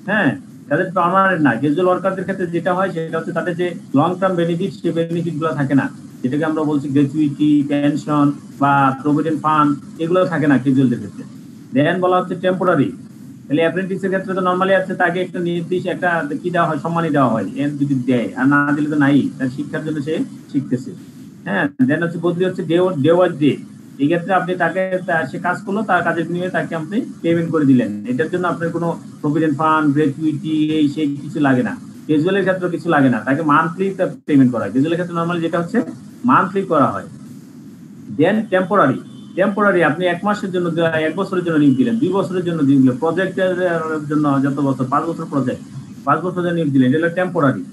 হ্যাঁ, তাদের পার্মানেন্ট না। ক্যাজুয়াল ওয়ার্কারদের ক্ষেত্রে যেটা হয় সেটা হচ্ছে তাদের যে লং টার্ম বেনিফিট, সেই বেনিফিট গুলো থাকে না, যেটাকে আমরা বলছি গ্র্যাচুইটি, পেনশন বা প্রভিডেন্ট ফান্ড, এগুলো থাকে না ক্যাজুয়ালদের ক্ষেত্রে। দেন বলা হচ্ছে টেম্পোরারি। তাহলে অ্যাপ্রেন্টিসের ক্ষেত্রে তো নর্মালি আছে, তাকে একটা নির্দিষ্ট একটা কি দেওয়া হয়, সম্মানই দেওয়া হয়, এর যদি দেয়, আর না দিলে তো নাই, তার শিক্ষার জন্য সে শিখতেছে। হ্যাঁ, দেন হচ্ছে বদলি হচ্ছে ডে ওয়াইজ ডে। এই ক্ষেত্রে আপনি তাকে, সে কাজ করলো, তার কাজের বিনিময়ে তাকে আপনি পেমেন্ট করে দিলেন, এটার জন্য আপনার কোনো প্রভিডেন্ট ফান্ড, গ্র্যাচুইটি, এই সেই কিছু লাগে না। ক্যাজুয়ালের ক্ষেত্রে কিছু লাগে না, তাকে মান্থলি পেমেন্ট করা হয়। ক্যাজুয়ালের ক্ষেত্রে নর্মালি যেটা হচ্ছে মান্থলি করা হয়। দেন টেম্পোরারি, আপনি 1 মাসের জন্য, 1 বছরের জন্য নিয়োগ দিলেন, 2 বছরের জন্য নিয়োগ দিলেন, প্রজেক্টের জন্য যত বছর, 5 বছর প্রজেক্ট, 5 বছরের নিয়োগ দিলেন, এটা হলো টেম্পোরারি।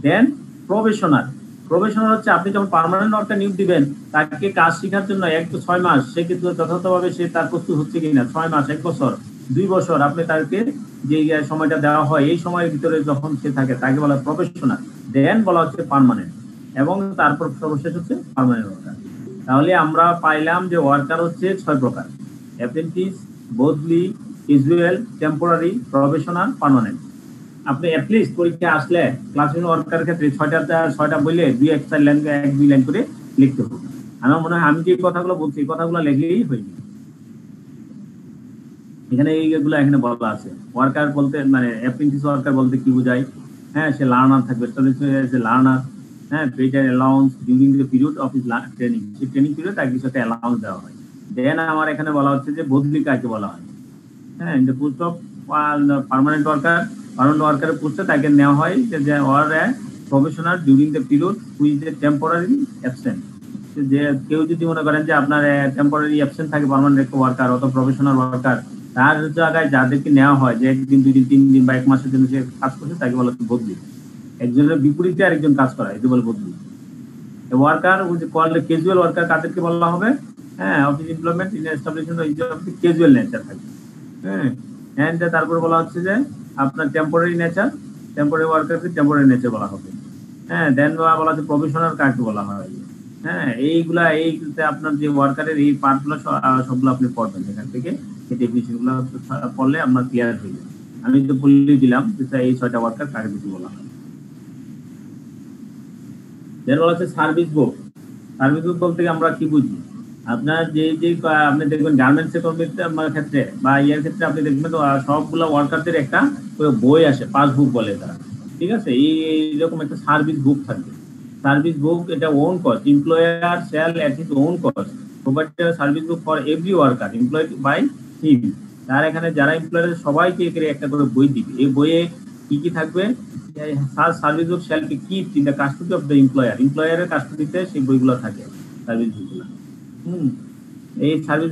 দেন প্রবেশনার হচ্ছে আপনি যখন পার্মানেন্ট ওয়ার্কার নিয়োগ দিবেন, তাকে কাজ শেখার জন্য 1 to 6 মাস, সে কিন্তু যথাযথভাবে সে তার প্রস্তুত হচ্ছে কিনা, 6 মাস, 1 বছর, 2 বছর, আপনি তাকে যে সময়টা দেওয়া হয়, এই সময়ের ভিতরে যখন সে থাকে তাকে বলা হয় প্রফেশনাল। দেন বলা হচ্ছে পার্মানেন্ট, এবং তারপর সর্বশেষ হচ্ছে পার্মানেন্ট ওয়ার্কার। তাহলে আমরা পাইলাম যে ওয়ার্কার হচ্ছে 6 প্রকার: অ্যাপ্রেন্টিস, বদলি, ক্যাজুয়াল, টেম্পোরারি, প্রফেশনাল, পার্মানেন্ট। আপনি অ্যাটলিস্ট পরীক্ষা আসলে ক্লাসরুম ওয়ার্কারের ক্ষেত্রে 6টা বইলে 2-4 লাইন, 1-2 লাইন করে লিখতে হবে। আমার মনে হয় আমি যে কথাগুলো বলছি এই কথাগুলো লিখলেই হয়ে যাবে। এখানে এইগুলো এখানে বলা আছে। ওয়ার্কার বলতে মানে অ্যাপ্রেন্টিস ওয়ার্কার বলতে কি বোঝায়? হ্যাঁ, সে লার্নার থাকবে, লার্নার। হ্যাঁ, paid allowance during the period of his training, সেই ট্রেনিং পিরিয়ড তাকে কিছু একটা অ্যালাউন্স দেওয়া হয়। দেন আমার এখানে বলা হচ্ছে যে বদলি কাকে বলা হয়। হ্যাঁ, in the post of permanent ওয়ার্কারের পোস্টে তাকে নেওয়া হয় যে where a professional during the period which a temporary absent. যে কেউ যদি মনে করেন যে আপনার টেম্পোরারি অ্যাবসেন্ট থাকে, পার্মানেন্ট ওয়ার্কার অথবা প্রফেশনাল ওয়ার্কার, তার জায়গায় যাদেরকে নেওয়া হয় যে 1 দিন, 2 দিন, 3 দিন বা 1 মাসের জন্য সে কাজ করছে, তাকে বলা হচ্ছে বদলি। একজনের বিপরীতে আরেকজন কাজ করা, এটি বলে বদলি। ওয়ার্কার ক্যাজুয়াল ওয়ার্কার কাদেরকে বলা হবে? হ্যাঁ, office employment in establishment of casual nature থাকে। হ্যাঁ, এন্ড তারপরে বলা হচ্ছে যে আপনার টেম্পোরারি ওয়ার্কারকে টেম্পোরারি নেচার বলা হবে। হ্যাঁ, দেন বলা হচ্ছে প্রফেশনাল কাকে বলা হয়। হ্যাঁ, এইগুলা আপনার যে ওয়ার্কারের এই পার্টগুলো সবগুলো আপনি পড়বেন এখান থেকে, এই ডেফিনিশনগুলো পড়লে আপনার ক্লিয়ার হয়ে যাবে। আমি তো বলে দিলাম যে এই 6টা ওয়ার্কার কাকে বেশি বলা হয়। দেন বলা হচ্ছে সার্ভিস বুক বলতে আমরা কি বুঝি? আপনার যে আপনি দেখবেন গার্মেন্টস এর ক্ষেত্রে বা ইয়ের ক্ষেত্রে আপনি দেখবেন তো সবগুলো ওয়ার্কারদের একটা বই আসে, পাসবুক বলে তারা। ঠিক আছে, এইরকম একটা সার্ভিস বুক থাকবে। সার্ভিস বুক এটা own cost, employer shall at his own cost provide service book for every worker employed by him. তার এখানে যারা এমপ্লয়ার সবাইকে একটা করে বই দিবে। এই বইয়ে কি কি থাকবে? Service book shall be kept in the custody of the employer, এমপ্লয়ারের কাস্টডিতে সেই বইগুলো থাকে, সার্ভিস বুকগুলো। এই সার্ভিস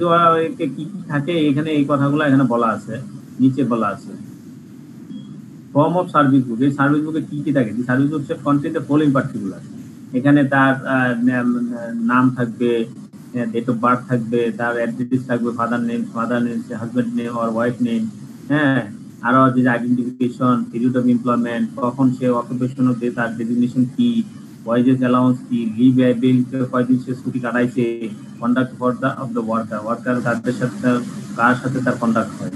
কি কি থাকে এখানে, এই কথাগুলো এখানে বলা আছে, নিচে বলা আছে। ফর্ম অফ সার্ভিস বুক, এই সার্ভিস বুকে কি কি থাকে? Service book content the following particular. এখানে তার নাম থাকবে, ডেট অফ বার্থ থাকবে, তার অ্যাড্রেস থাকবে, father name, husband name or wife name, হ্যাঁ, আরো যে আইডেন্টিফিকেশন, পিরিয়ড অফ এমপ্লয়মেন্ট, কখন সে অকুপেশন অফ তার ডেজিগনেশন কি, ওয়াইজেস অ্যালাউন্স কি, লিভ অ্যাবিল কয়দিন সে ছুটি কাটাইছে, conduct for the of the worker তাদের সাথে কার সাথে তার কন্ডাক্ট হয়,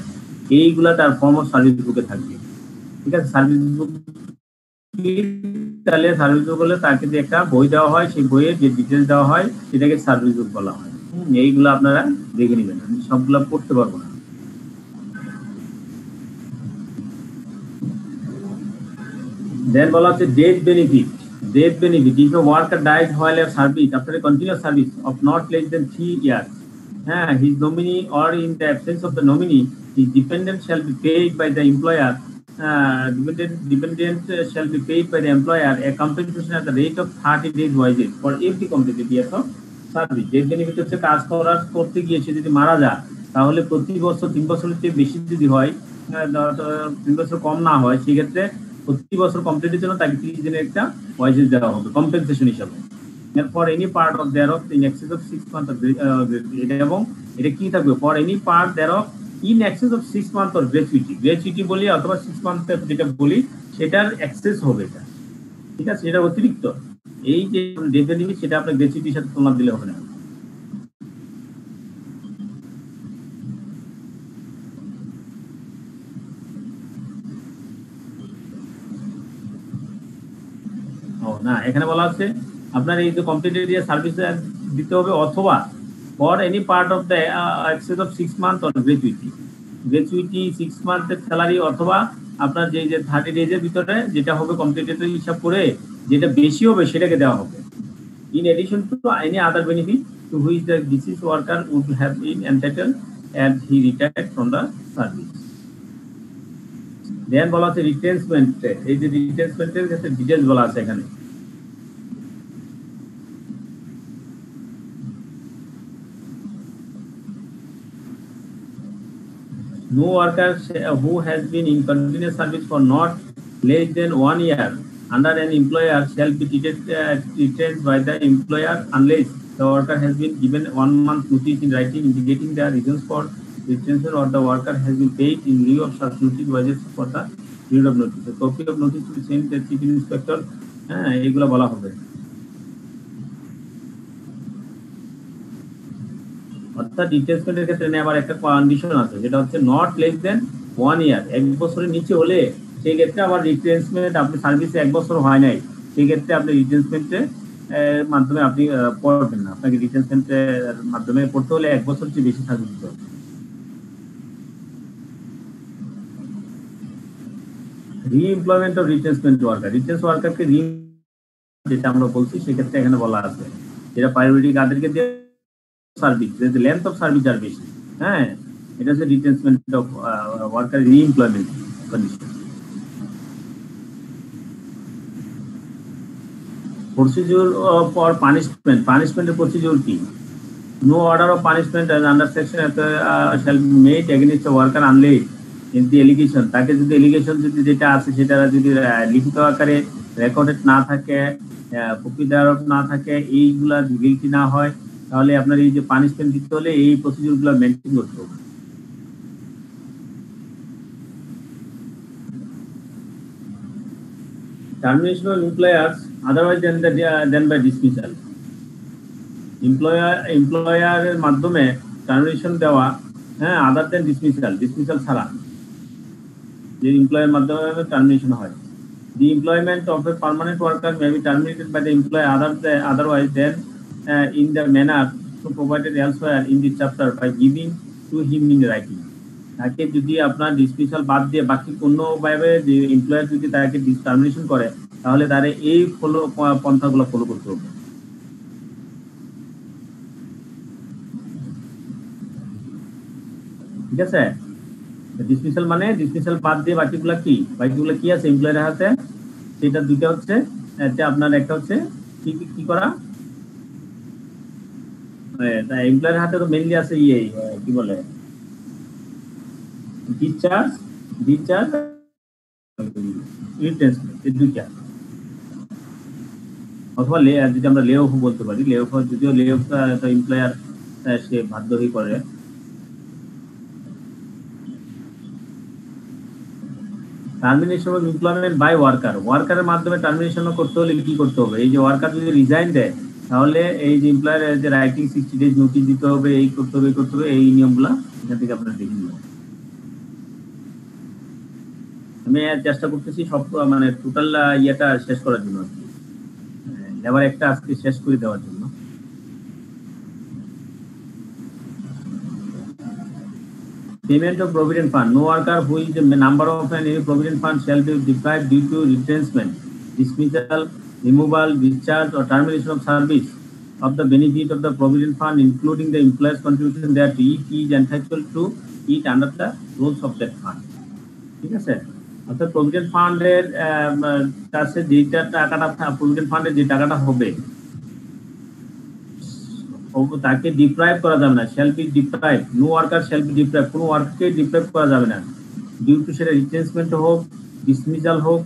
এইগুলা তার ফর্ম অফ সার্ভিস বুকে থাকবে। ঠিক আছে, সার্ভিস বুক তাহলে সার্ভিস বুক হলে তাকে যে একটা বই দেওয়া হয়, সেই বইয়ে যে ডিটেলস দেওয়া হয় সেটাকে সার্ভিস বুক বলা হয়। এইগুলো আপনারা দেখে নেবেন, আমি সবগুলো পড়তে পারবো না। দেন বলা হচ্ছে death benefit. Death benefit, if a worker dies while a service after a continuous service of not less than 3 years, his nominee or in the absence of the nominee, his dependent shall be paid by the employer. Dependent shall be paid by the employer a compensation at the rate of 30 days wages for every completed year of service. Death benefit হচ্ছে কাজ করতে গিয়ে সে যদি মারা যায় তাহলে প্রতি বছর 3 বছরের চেয়ে বেশি যদি হয়, 3 বছর কম না হয়, সেক্ষেত্রে প্রতি বছর কমপ্লিটের জন্য তাকে 30 দিনের একটা ওয়াইজেস দেওয়া হবে কম্পেনসেশন হিসাবে। For any part of their of in excess of 6 month, এটা এবং এটা কি থাকবে? For any part their of in excess of 6 month or gratuity বলি অথবা 6 মান্থ যেটা বলি সেটার এক্সেস হবে এটা। ঠিক আছে, এটা অতিরিক্ত এই যে ডেথ বেনিফিট সেটা আপনার গ্র্যাচুইটির সাথে তুলনা দিলে হবে না। না, এখানে বলা হচ্ছে আপনার এই যে কমপ্লিটেড ইয়ার সার্ভিস দিতে হবে অথবা for any part of the excess of 6 month or gratuity 6 মান্থের স্যালারি অথবা আপনার যে 30 ডেজের ভিতরে যেটা হবে কমপ্লিটেড হিসাব করে যেটা বেশি হবে সেটাকে দেওয়া হবে। In addition to any other benefit to which the deceased worker would have been entitled as he retired from the service. Then বলা আছে রিটেনসমেন্ট। এই যে রিটেনসমেন্টের ক্ষেত্রে ডিটেলস বলা আছে এখানে। No worker who has been in continuous service for not less than 1 year under an employer shall be retained by the employer unless the worker has been given 1 month notice in writing indicating the reasons for retention or the worker has been paid in lieu of such notice wages for the period of notice. A copy of notice to be sent to the chief inspector, এগুলো বলা হবে। অর্থাৎ রিটেনমেন্টের ক্ষেত্রে আবার একটা condition আছে, যেটা হচ্ছে নট লেস দেন 1 ইয়ার, 1 বছরের নিচে হলে সেই ক্ষেত্রে আবার রিটেনমেন্ট আপনি সার্ভিসে 1 বছর হয় নাই, সেই ক্ষেত্রে আপনি রিটেনমেন্টের মাধ্যমে আপনি পড়বেন না। আপনাকে রিটেনমেন্টের মাধ্যমে পড়তে হলে 1 বছর চেয়ে বেশি সার্ভিস দিতে হবে। রি-এমপ্লয়মেন্ট অফ রিটেনমেন্ট ওয়ার্কার, রিটেন্স ওয়ার্কারকে যেটা আমরা বলছি সেক্ষেত্রে এখানে বলা আছে যেটা প্রায়োরিটি কাদেরকে দিয়ে সার্ভিস, যদি লেন্থ অফ সার্ভিস আর বেশি, এটা হচ্ছে retrenchment of worker reemployment condition. Procedure for punishment, পানিশমেন্টের প্রসিডিউর কি? No order of punishment as under section shall be made against the worker unless in the allegation, তাকে যদি এলিগেশন যদি যেটা আছে সেটা যদি লিখিত আকারে রেকর্ডেড না থাকে, প্রকৃতারোপ না থাকে, এইগুলা গিলটি না হয়, তাহলে আপনার এই যে পানিশমেন্ট দিতে হলে এই প্রসিডিউরগুলো মেনটেন করতে হবে। Termination of employers otherwise than by dismissal, এমপ্লয়ারের মাধ্যমে টার্মিনেশন দেওয়া, আদার দেন ডিসমিসাল ছাড়া যে এমপ্লয়ের মাধ্যমে টার্মিনেশন হয়। The employment of a permanent worker may be terminated by the employer otherwise than in the manner provided elsewhere in this chapter by giving to him in writing. তাকে যদি আপনার dismissal বাদ দিয়ে বাকি কোনোভাবে যে এমপ্লয়ার যদি তাকে টার্মিনেশন করে, তাহলে তারে এই পন্থাগুলো ফলো করতে হবে। ঠিক আছে, ডিসমিসাল মানে ডিসমিসাল বাদ দিয়ে বাকিগুলা কি আছে এমপ্লয়ারের হাতে, সেটা দুইটা হচ্ছে, আপনার একটা হচ্ছে কি করা, এমপ্লয়ারের হাতে তো মেইনলি আছে কি বলে ডিসচার্জ রিটেনশন, এই দুইটা, অথবা যদি আমরা লে অফ বলতে পারি। লে অফ, যদিও লে অফ এমপ্লয়ার সে বাধ্য হয়ে করে। টার্মিনেশন অফ এমপ্লয়মেন্ট বাই ওয়ার্কারের মাধ্যমে টার্মিনেশন করতে হলে কি করতে হবে? এই যে ওয়ার্কার যদি রিজাইন দেয়, তাহলে এই যে এমপ্লয়ারের যে রাইটিং 60 ডেজ নোটিশ দিতে হবে, এই করতে হবে এই নিয়মগুলা এখান থেকে আপনারা দেখে নিন। আমি চেষ্টা করতেছি সব মানে টোটাল ইয়েটা শেষ করার জন্য, লেবার একটা আজকে শেষ করে দেওয়ার জন্য। Payment of provident fund. No worker who is the number of any provident fund shall be deprived due to retrenchment, dismissal, removal, discharge, or termination of service of the benefit of the provident fund, including the employer's contribution thereto, if he is entitled to it under the rules of that fund. ঠিক আছে, অর্থাৎ provident ফান্ডের কাছে যেটা টাকাটা, provident ফান্ডের যে টাকাটা হবে তাকে ডিপ্রাইভ করা যাবে না। Shall be deprive, no worker shall be deprive, কোনো ওয়ার্ককে ডিপ্রাইভ করা যাবে না ডিউ টু সেটা রিটেনশমেন্ট হোক, ডিসমিসাল হোক,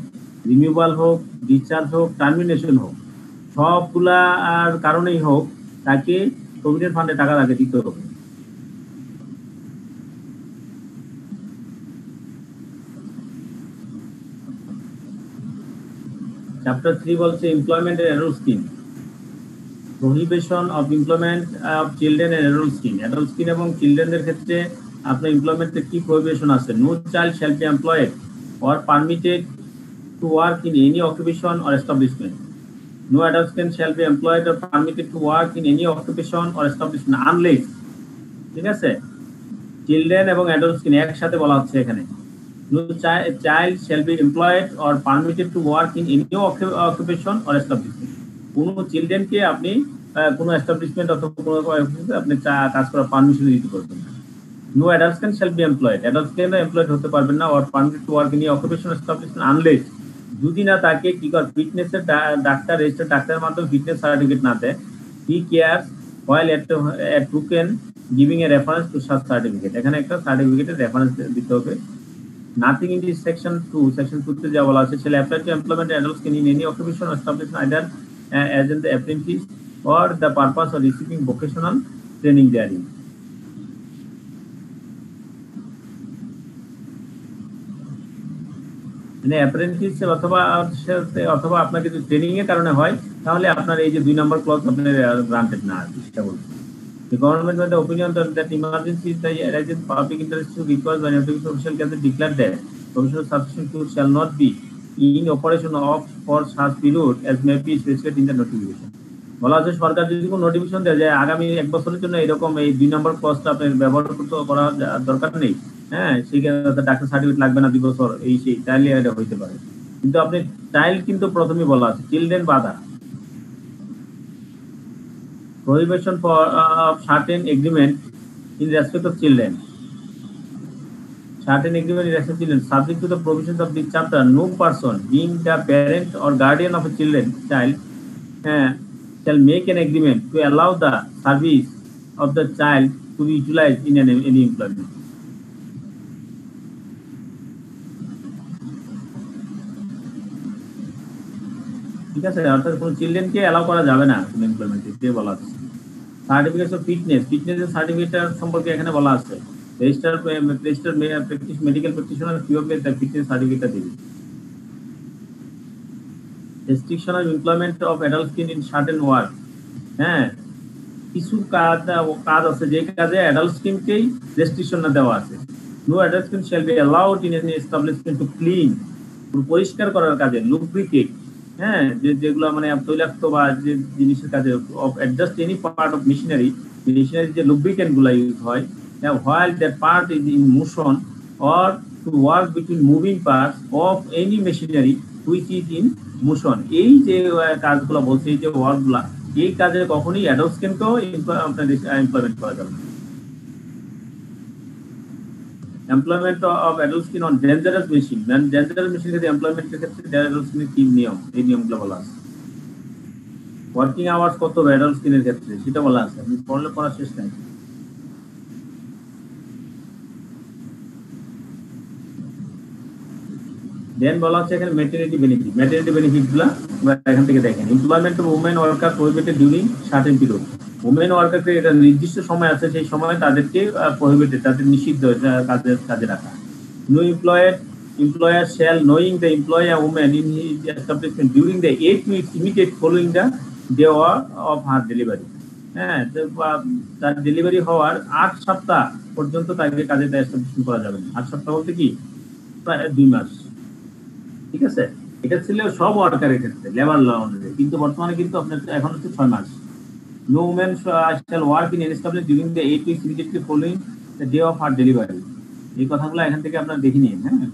রিমুভাল হোক, ডিসচার্জ হোক, টার্মিনেশন হোক, সবগুলা আর কারণেই হোক তাকে প্রভিডেন্ট ফান্ডে টাকা তাকে দিতে হবে। চ্যাপ্টার 3 বলছে employment and adult scheme, prohibition of employment of children and adult scheme. Adult scheme এবং চিলড্রেনদের ক্ষেত্রে আপনার এমপ্লয়মেন্টের কি প্রহিবিশন আছে? No child shall be employed or permitted to work in any occupation or establishment. No adult shall be employed or permitted to work in any occupation or establishment unless, ঠিক আছে, children এবং adult scheme একসাথে বলা হচ্ছে এখানে। No child shall be employed or permitted to work in any occupation or establishment. কোনো চিলড্রেনকে আপনি কোনো এস্টাবলিশমেন্ট অথবা কোনো আপনি কাজ করার পারমিশন দিতে পারবেন না। No adult shall be employed, adult employed হতে পারবেন না or permitted to work in occupation establishment unless, যদি না তাকে কি করে ফিটনেসের ডাক্তার, রেজিস্টার্ড ডাক্তারের মাধ্যমে ফিটনেস সার্টিফিকেট না দেয়। হি cares while at token giving a reference to such certificate, এখানে একটা সার্টিফিকেটের রেফারেন্স দিতে হবে। Nothing in this section 2 তে যা বলা আছে, shall apply to employment adults in any occupation or establishment either as in the apprentice or the purpose of receiving vocational training therein. মানে অ্যাপ্রেন্টিস অথবা আপনাকে যদি ট্রেনিং এর কারণে হয়, তাহলে আপনার এই যে 2 নম্বর ক্লজ আপনার গ্রান্টেড না, সেটা বলছি। The government with the opinion that emergency is the urgent public interest to require when application official can declare that provisional substitute shall not be in operation of for such period as may be specified in the notification. বলা আছে সরকার যদি কোনো notification দেয় যে আগামী 1 বছরের জন্য এরকম এই 2 নম্বর ক্লজটা আপনার ব্যবহার করা দরকার নেই, হ্যাঁ, সেক্ষেত্রে ডাক্তার সার্টিফিকেট লাগবে না 2 বছর, এই সেই তাহলে এটা হইতে পারে। কিন্তু আপনি চাইল্ড কিন্তু প্রথমেই বলা আছে, চিলড্রেন বাধা। Prohibition for certain agreement in respect of children. Certain agreement in respect of children subject to the provisions of this chapter. No person, being the parent or guardian of a child, shall make an agreement to allow the service of the child to be utilized in any employment. ঠিক আছে, অর্থাৎ কোনো চিলড্রেনকে allow করা যাবে না কোনো এমপ্লয়মেন্টে, বলা আছে। সার্টিফিকেট অফ ফিটনেসের সার্টিফিকেট সম্পর্কে এখানে বলা আছে, রেজিস্টার মেডিকেল প্র্যাকটিশনার কিভাবে তার ফিটনেস সার্টিফিকেটটা দেবে। Restriction of employment of adult in certain work, হ্যাঁ, কিছু কাজ আছে যে কাজে অ্যাডাল্ট স্কিমকেই রেস্ট্রিকশন না দেওয়া আছে। No adult scheme shall be allowed in any establishment to clean, পরিষ্কার করার কাজে, লুব্রিকেট, হ্যাঁ, যেগুলো মানে তৈলাক্ত বা যে জিনিসের কাজে, of adjust any part of machinery যে লুব্রিকেন্ট গুলা ইউজ হয়, while that part is in motion or to work between moving parts of any machinery which is in motion. এই যে কাজগুলো বলছে, এই যে ওয়ার্কগুলা, এই কাজে কখনোই অ্যাডাল্টসকেও আপনার এমপ্লয়মেন্ট করা যাবে না। Employment of adolescent on dangerous machine, dangerous machine ক্ষেত্রে এমপ্লয়মেন্টের ক্ষেত্রে অ্যাডাল্টসকিনের কি নিয়ম, এই নিয়মগুলো বলা আছে। ওয়ার্কিং আওয়ার্স কত হবে অ্যাডাল্টসকিনের ক্ষেত্রে সেটা বলা আছে, আপনি পড়লে পড়া শেষ নাই। দেন বলা হচ্ছে এখানে ম্যাটারনিটি বেনিফিট, ম্যাটারনিটি বেনিফিটগুলো এখান থেকে দেখেন। Employment of women worker prohibited during certain period, women ওয়ার্কারকে এটা নির্দিষ্ট সময় আছে, সেই সময় তাদেরকে প্রহিবিটেড, তাদের নিষিদ্ধ কাজে রাখা। No employer shall, knowing the employer woman in his establishment during the 8 weeks immediate following the day of her delivery, হ্যাঁ, তার ডেলিভারি হওয়ার 8 সপ্তাহ পর্যন্ত তাকে কাজে এস্টাবলিশমেন্ট করা যাবে না। 8 সপ্তাহ বলতে কি প্রায় 2 মাস, ঠিক আছে। এটা ছিল সব ওয়ার্কারের ক্ষেত্রে লেবার ল অনুযায়ী, কিন্তু বর্তমানে কিন্তু আপনার এখন হচ্ছে 6 মাস। No women shall work in established during the 8 weeks immediately following the day of her delivery। এই কথাগুলো এখান থেকে আপনারা দেখে নিন। হ্যাঁ,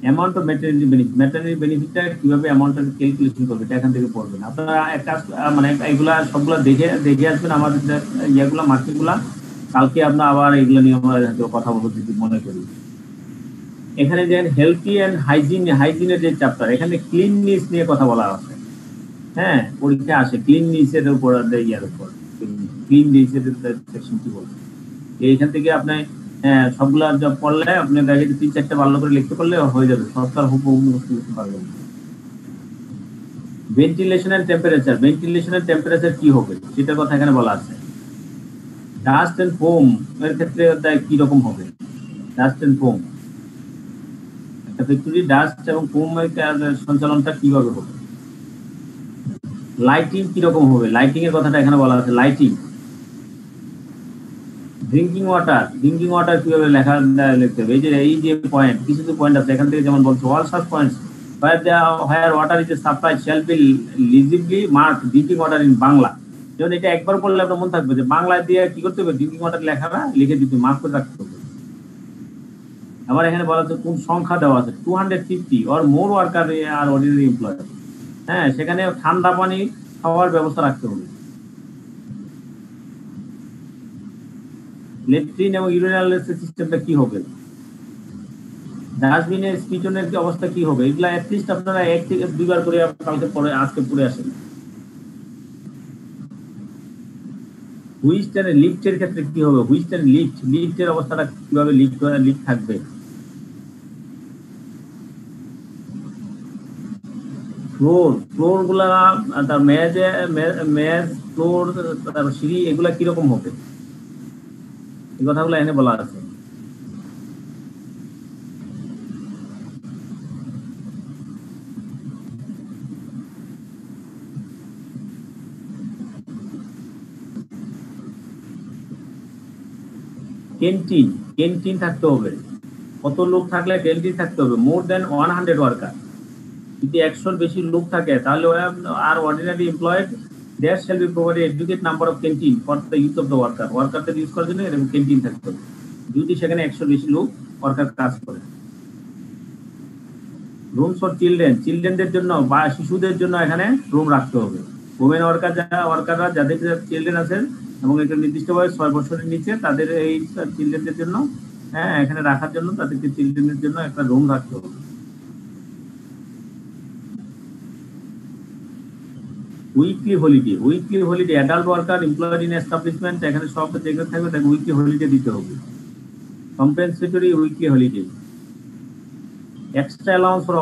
amount of maternity benefit, maternity বেনিফিটটা কিভাবে অ্যামাউন্টটা ক্যালকুলেশন করবে এটা এখান থেকে পড়বেন আপনারা। একটা মানে এগুলা সবগুলা দেখে আসবেন আমাদের ইয়েগুলা মার্কেটগুলা, কালকে আপনার আবার এগুলো নিয়ে আমরা কথা বলবো যদি মনে করি। এখানে যে হেলথি অ্যান্ড হাইজিনের যে চ্যাপ্টার, এখানে ক্লিননেস নিয়ে কথা বলা আছে। হ্যাঁ, পরীক্ষা আসে ক্লিননেসের উপর, ইয়ার উপর ক্লিননেসের সেকশন কি বলবে, এইখান থেকে আপনি সবগুলা পড়লে আপনি দেখে 3-4টা ভালো করে লিখতে পারলে হয়ে যাবে, সরকার হুবহু লিখতে পারবেন। Ventilation and temperature, ventilation and temperature কি হবে সেটার কথা এখানে বলা আছে। ডাস্ট এন্ড ফোম এর ক্ষেত্রে কি রকম হবে, ডাস্ট এন্ড ফোম, একটা ফ্যাক্টরি ডাস্ট এবং ফোম এর সঞ্চালনটা কিভাবে হবে। লাইটিং কি রকম হবে, লাইটিং এর কথাটা এখানে বলা আছে। লাইটিং, ড্রিঙ্কিং ওয়াটার কিভাবে লিখতে হবে। এই যে পয়েন্ট, কিছু পয়েন্ট আছে এখান থেকে, যেমন বলছে all such points where water is supplied shall be legibly marked drinking water in Bangla. যেমন এটা একবার পড়লে আপনার মনে থাকবে যে বাংলা দিয়ে কি করতে হবে, ড্রিঙ্কিং ওয়াটার লেখাটা লিখে দিতে, মার্ক করে রাখতে হবে। আবার এখানে বলা হচ্ছে কোন সংখ্যা দেওয়া আছে, 250 or more ওয়ার্কার আর অর্ডিনারি এমপ্লয়ার। হ্যাঁ, সেখানে ঠান্ডা পানি খাওয়ার ব্যবস্থা রাখতে হবে। লেট্রিন এবং ইউরিনাল সিস্টেমটা কি হবে, ডাস্টবিনের পিছনের অবস্থা কি হবে, এগুলা অ্যাটলিস্ট আপনারা 1 থেকে 2 বার করে কালকে পরে আজকে পড়ে আসেন। হুইস্ট এন্ড লিফটের ক্ষেত্রে কি হবে, হুইস্ট এন্ড লিফটের অবস্থাটা কিভাবে, লিফট থাকবে। ফ্লোর গুলা, তার মেজ ফ্লোর, তার সিঁড়ি, এগুলা কিরকম হবে, এই কথাগুলো এখানে বলা আছে। ক্যান্টিন থাকতে হবে, কত লোক থাকলে ক্যান্টিন থাকতে হবে, মোর দেন 100 ওয়ার্কার। যদি 100-র বেশি লোক থাকে তাহলে আর ordinary employed there shall be provided adequate number of canteen for the use of the worker, ওয়ার্কারদের ইউজ করার জন্য এরকম ক্যান্টিন থাকতে হবে যদি সেখানে 100-র বেশি লোক ওয়ার্কার কাজ করে। রুমস ফর চিলড্রেনদের জন্য বা শিশুদের জন্য এখানে রুম রাখতে হবে। ওমেন ওয়ার্কাররা যাদের চিলড্রেন আছেন এবং একটা নির্দিষ্টভাবে 6 বছরের নিচে তাদের এই চিলড্রেনদের জন্য, হ্যাঁ, এখানে রাখার জন্য তাদেরকে চিলড্রেনের জন্য একটা রুম রাখতে হবে। Weekly holiday adult worker employed in establishment, এখানে সব যেগুলো থাকবে তাকে উইকলি হলিডে দিতে হবে। Compensatory weekly holiday, extra allowance for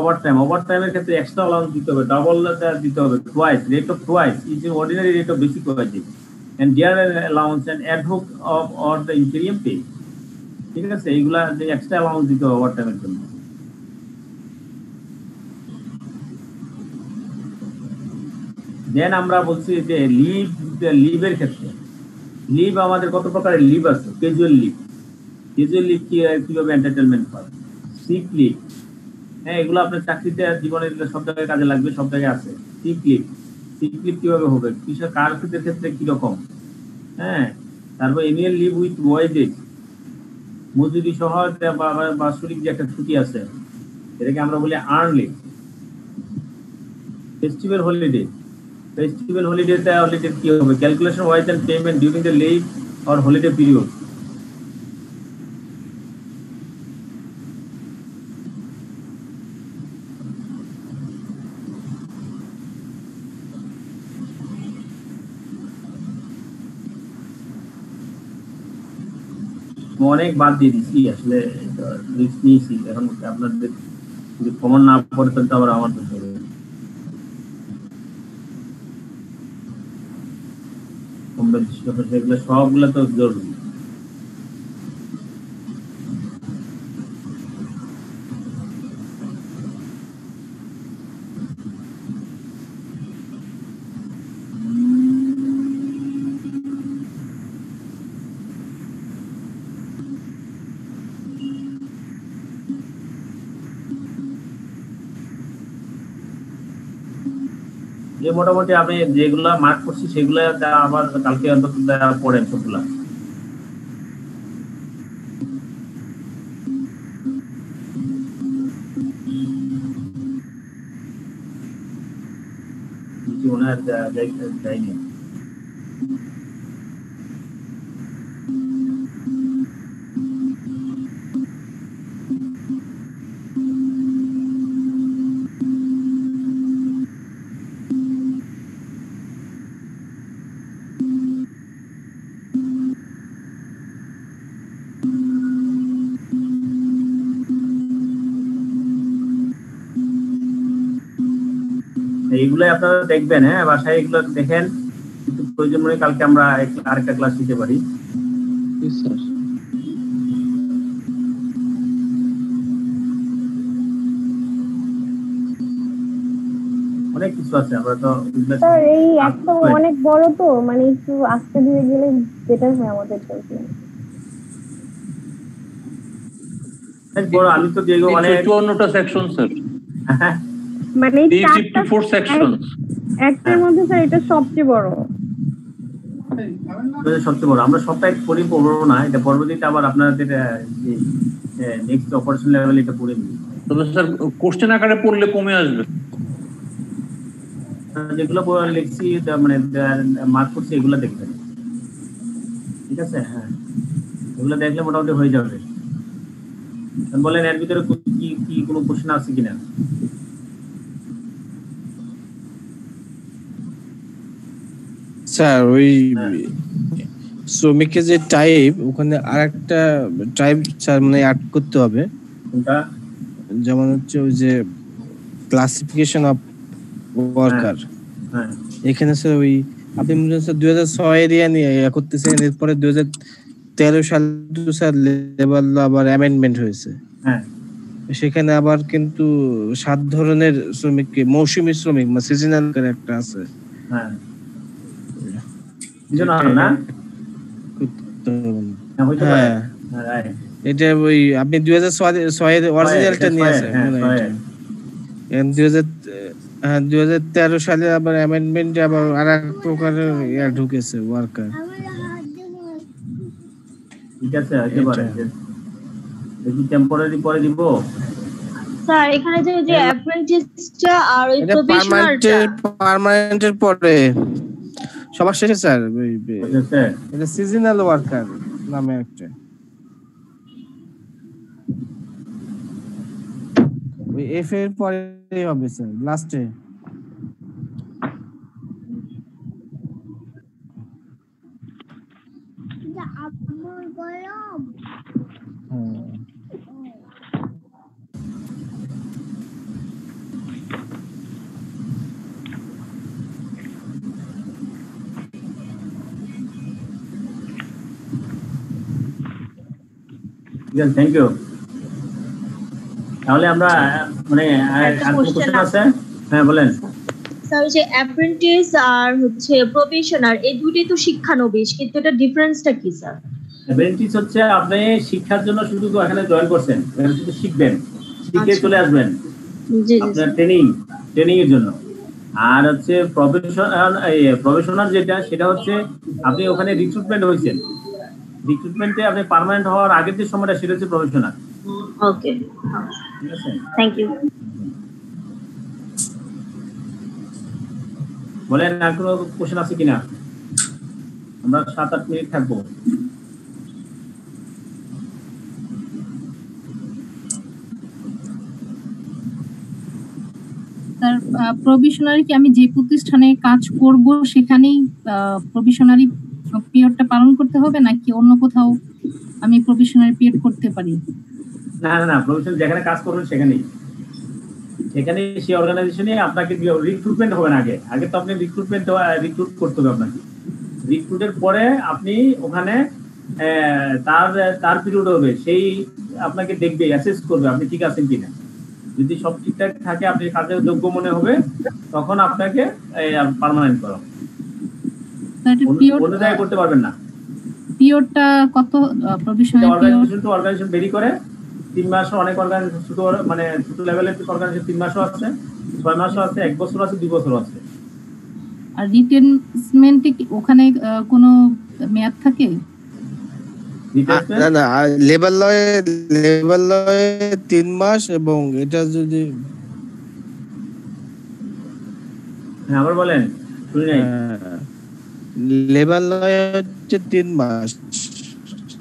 ওভারটাইমের ক্ষেত্রে এক্সট্রা অ্যালাউন্স দিতে হবে, ডাবল দিতে হবে, rate of twice is ordinary rate of basic wages and dear allowance and ad hoc of or the interim pay, ঠিক আছে, এইগুলা যে এক্সট্রা অ্যালাউন্স দিতে হবে ওভারটাইমের জন্য। দেন আমরা বলছি যে লিভের ক্ষেত্রে, লিভ আমাদের কত প্রকারের লিভ আছে। ক্যাজুয়াল লিভ কিভাবে এন্টারটেনমেন্ট পাবে। সিক লিভ, হ্যাঁ, এগুলো আপনার চাকরিতে জীবনের সব জায়গায় কাজে লাগবে, সব জায়গায় আছে। সিক লিভ, সিক লিভ কিভাবে হবে, কিসের কার ক্ষেত্রে কি রকম, হ্যাঁ, তারপর অ্যানুয়াল লিভ উইথ ওয়াইডেজ, মজুরি সহ বাৎসরিক যে একটা ছুটি আছে এটাকে আমরা বলি earn leave. Festival holiday, festival হলিডেতে কি হবে, calculation wise and payment during the leave or holiday period. অনেক বাদ দিয়ে দিচ্ছি, আসলে রিস্ক নিয়েছি, এখন আপনাদের যদি কমন না পড়ে তাহলে তো আবার আমার তো হবে। সেগুলো সবগুলো তো জরুরি। যে মোটামুটি আমি যেগুলা মার্ক করছি সেগুলা আবার কালকে অন্তত পড়েন সবগুলা। মনে হয় যাইনি। এইগুলো আপনারা দেখবেন, হ্যাঁ, বাসায় এগুলো দেখেন, কিন্তু প্রয়োজন মনে কালকে আমরা আরেকটা ক্লাস দিতে পারি। অনেক কিছু আছে, আমরা তো স্যার এই একটা অনেক বড় তো, মানে একটু আস্তে ধীরে গেলে বেটার হয় আমাদের জন্য। বড় আমি তো যেগুলো মানে 54টা সেকশন স্যার, মানে 54 সেকশন একটার মধ্যে স্যার এটা সবচেয়ে বড়। সবচেয়ে বড় আমরা সবটাই পড়বো না, এটা পরবর্তীতে আবার আপনাদের নেক্সট অপারেশন লেভেল এটা পড়ে নিই। তবে স্যার কোশ্চেন আকারে পড়লে কমে আসবে, যেগুলো লিখছি মানে মার্ক করছি এগুলো দেখবেন, ঠিক আছে? হ্যাঁ, এগুলো দেখলে মোটামুটি হয়ে যাবে। বলেন এর ভিতরে কি কোনো কোশ্চেন আছে কিনা? স্যার ওই শ্রমিকের যে টাইপ, ওখানে আরেকটা টাইপ স্যার মানে অ্যাড করতে হবে। কোনটা? যেমন হচ্ছে ওই যে ক্লাসিফিকেশন অফ ওয়ার্কার, হ্যাঁ এখানে স্যার ওই আপনি মনে হচ্ছে 2006 এরিয়া নিয়ে করতেছেন, এরপরে 2013 সালে স্যার লেবার ল আবার অ্যামেন্ডমেন্ট হয়েছে। হ্যাঁ, সেখানে আবার কিন্তু 7 ধরনের শ্রমিককে, মৌসুমী শ্রমিক মানে সিজনাল করে একটা আছে। হ্যাঁ না, হ্যাঁ এটা ওই আপনি 2006 এর অরিজিনালটা নিয়ে আসেন, 2013 সালে আবার অ্যামেন্ডমেন্ট আবার আরেক প্রকারের ঢুকেছে ওয়ার্কার। ঠিক আছে, একেবারে দেখি টেম্পোরারি পরে দিব স্যার। এখানে যে অ্যাপ্রেন্টিসটা আর ওই প্রফেশনালটা পার্মানেন্টের পরে সবার শেষে স্যার এটা সিজনাল ওয়ার্কার নামে একটা, ওই এফ এর পরে হবে স্যার লাস্টে। Thank you. তাহলে আমরা মানে কোশ্চেন আছে? হ্যাঁ বলেন স্যার। যে অ্যাপ্রেন্টিস আর হচ্ছে প্রফেশনাল এই দুটোই তো শিক্ষানবিশ, কিন্তু এটা ডিফারেন্সটা কি স্যার? অ্যাপ্রেন্টিস হচ্ছে আপনি শিক্ষার জন্য শুধু এখানে জয়েন করছেন, শুধু শিখবেন, শিখে চলে আসবেন আপনার ট্রেনিং এর জন্য। আর হচ্ছে প্রফেশনাল যেটা সেটা হচ্ছে আপনি ওখানে রিক্রুটমেন্ট হয়েছেন, রিক্রুটমেন্টে আপনি পার্মানেন্ট হওয়ার আগের যে সময়টা সেটা হচ্ছে প্রফেশনাল। Okay, thank you. বলেন আর কোনো কোশ্চেন আছে কিনা? আমরা 7-8 মিনিট থাকবো। স্যার প্রভিশনারি কি আমি যে প্রতিষ্ঠানে কাজ করব সেখানেই প্রভিশনারি পিরিয়ডটা পালন করতে হবে নাকি অন্য কোথাও আমি প্রভিশনারি পিরিয়ড করতে পারি? না না না, প্রফেশনাল যেখানে কাজ করবেন সেখানেই সেই অর্গানাইজেশনে আপনাকে রিক্রুটমেন্ট হবে না। আগে তো আপনি রিক্রুট করতে হবে আপনাকে। রিক্রুটের পরে আপনি ওখানে তার পিরিয়ড হবে, সেই আপনাকে দেখবে, অ্যাসেস করবে আপনি ঠিক আছেন কিনা। যদি সব ঠিকঠাক থাকে, আপনি কাজের যোগ্য মনে হবে, তখন আপনাকে পার্মানেন্ট করা হবে। অন্য জায়গায় করতে পারবেন না। পিরিয়ডটা কত? Provisionary organization to organization vary করে। 3 মাসও অনেক অর্গানাইজেশন, ছোট মানে ছোট লেভেলের অর্গানাইজেশন 3 মাসও আছে, 6 মাসও আছে, 1 বছর আছে, 2 বছর আছে। আর রিটেনমেন্টে ওখানে কোনো মেয়াদ থাকে? না না, লেবার লয়ে 3 মাস, এবং এটা যদি আবার বলেন, শুনি নাই। লেবার লয়ে হচ্ছে 3 মাস।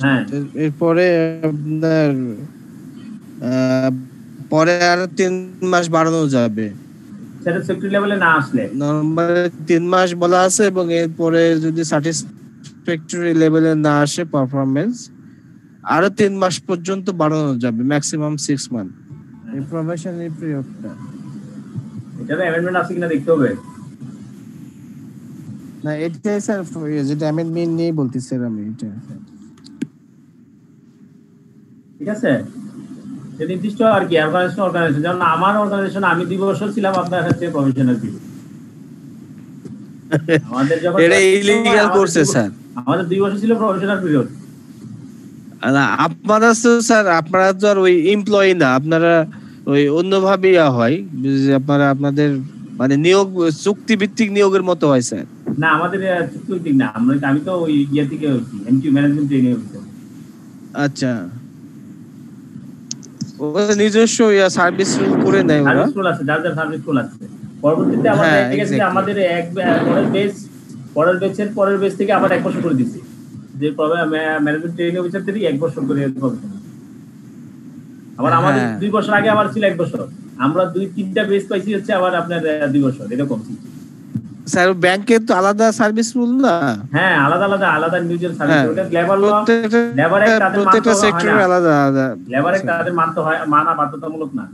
হ্যাঁ, এরপরে আপনার পরে আর 3 মাস বাড়ানো যাবে, সেটা সেক্টর লেভেলে না আসলে। নরমালি 3 মাস বলা আছে, এবং এরপরে যদি স্যাটিসফ্যাক্টরি লেভেলে না আসে পারফরম্যান্স, আরো 3 মাস পর্যন্ত বাড়ানো যাবে, ম্যাক্সিমাম 6 মান্থ এই প্রফেশনাল পিরিয়ডটা। এটাতে অ্যামেন্ডমেন্ট আছে কিনা দেখতে হবে। না, এটাই স্যার যেটা অ্যামেন্ডমেন্ট নিয়ে বলতেছি স্যার আমি। এটা ঠিক আছে, নির্দিষ্ট আর কি অর্গানাইজেশন। যেমন আমার অর্গানাইজেশন আমি 2 বছর ছিলাম, আপনার কাছে প্রফেশনাল পিরিয়ড। আমাদের যখন এটা ইলিগাল করছে স্যার, আমাদের 2 বছর ছিল প্রফেশনাল পিরিয়ড। না, আপনারা তো স্যার, আপনারা তো আর ওই এমপ্লয়ি না, আপনারা ওই অন্যভাবে হয় যে আপনাদের মানে নিয়োগ চুক্তি ভিত্তিক নিয়োগের মতো হয় স্যার। না, আমাদের চুক্তি ভিত্তিক না, আমি তো ওই ইয়ে থেকে হয়েছি, এমকিউ ম্যানেজমেন্ট ট্রেনিং হয়েছি। আচ্ছা, ওদের নিজস্ব সার্ভিস রুল করে নেয়, ওরা সার্ভিস রুল আছে, যার সার্ভিস রুল আছে। পরবর্তীতে আমাদের ঠিক আছে, আমাদের পরের বেস থেকে আবার 1 বছর করে দিচ্ছি, যে ম্যানেজমেন্ট ট্রেনিং অফিসার থেকে 1 বছর করে আবার আমাদের 2 বছর আগে আবার ছিল 1 বছর। আমরা 2-3টা বেস পাইছি হচ্ছে আবার আপনার 2 বছর এরকম। স্যার ব্যাংকের তো আলাদা সার্ভিস রুল না? হ্যাঁ, আলাদা নিউজের সার্ভিস। ওটা লেবার ল, লেবারে তাদের প্রত্যেকটা সেক্টরে আলাদা। লেবারে তাদের মানতে হয়, মানা বাধ্যতামূলক না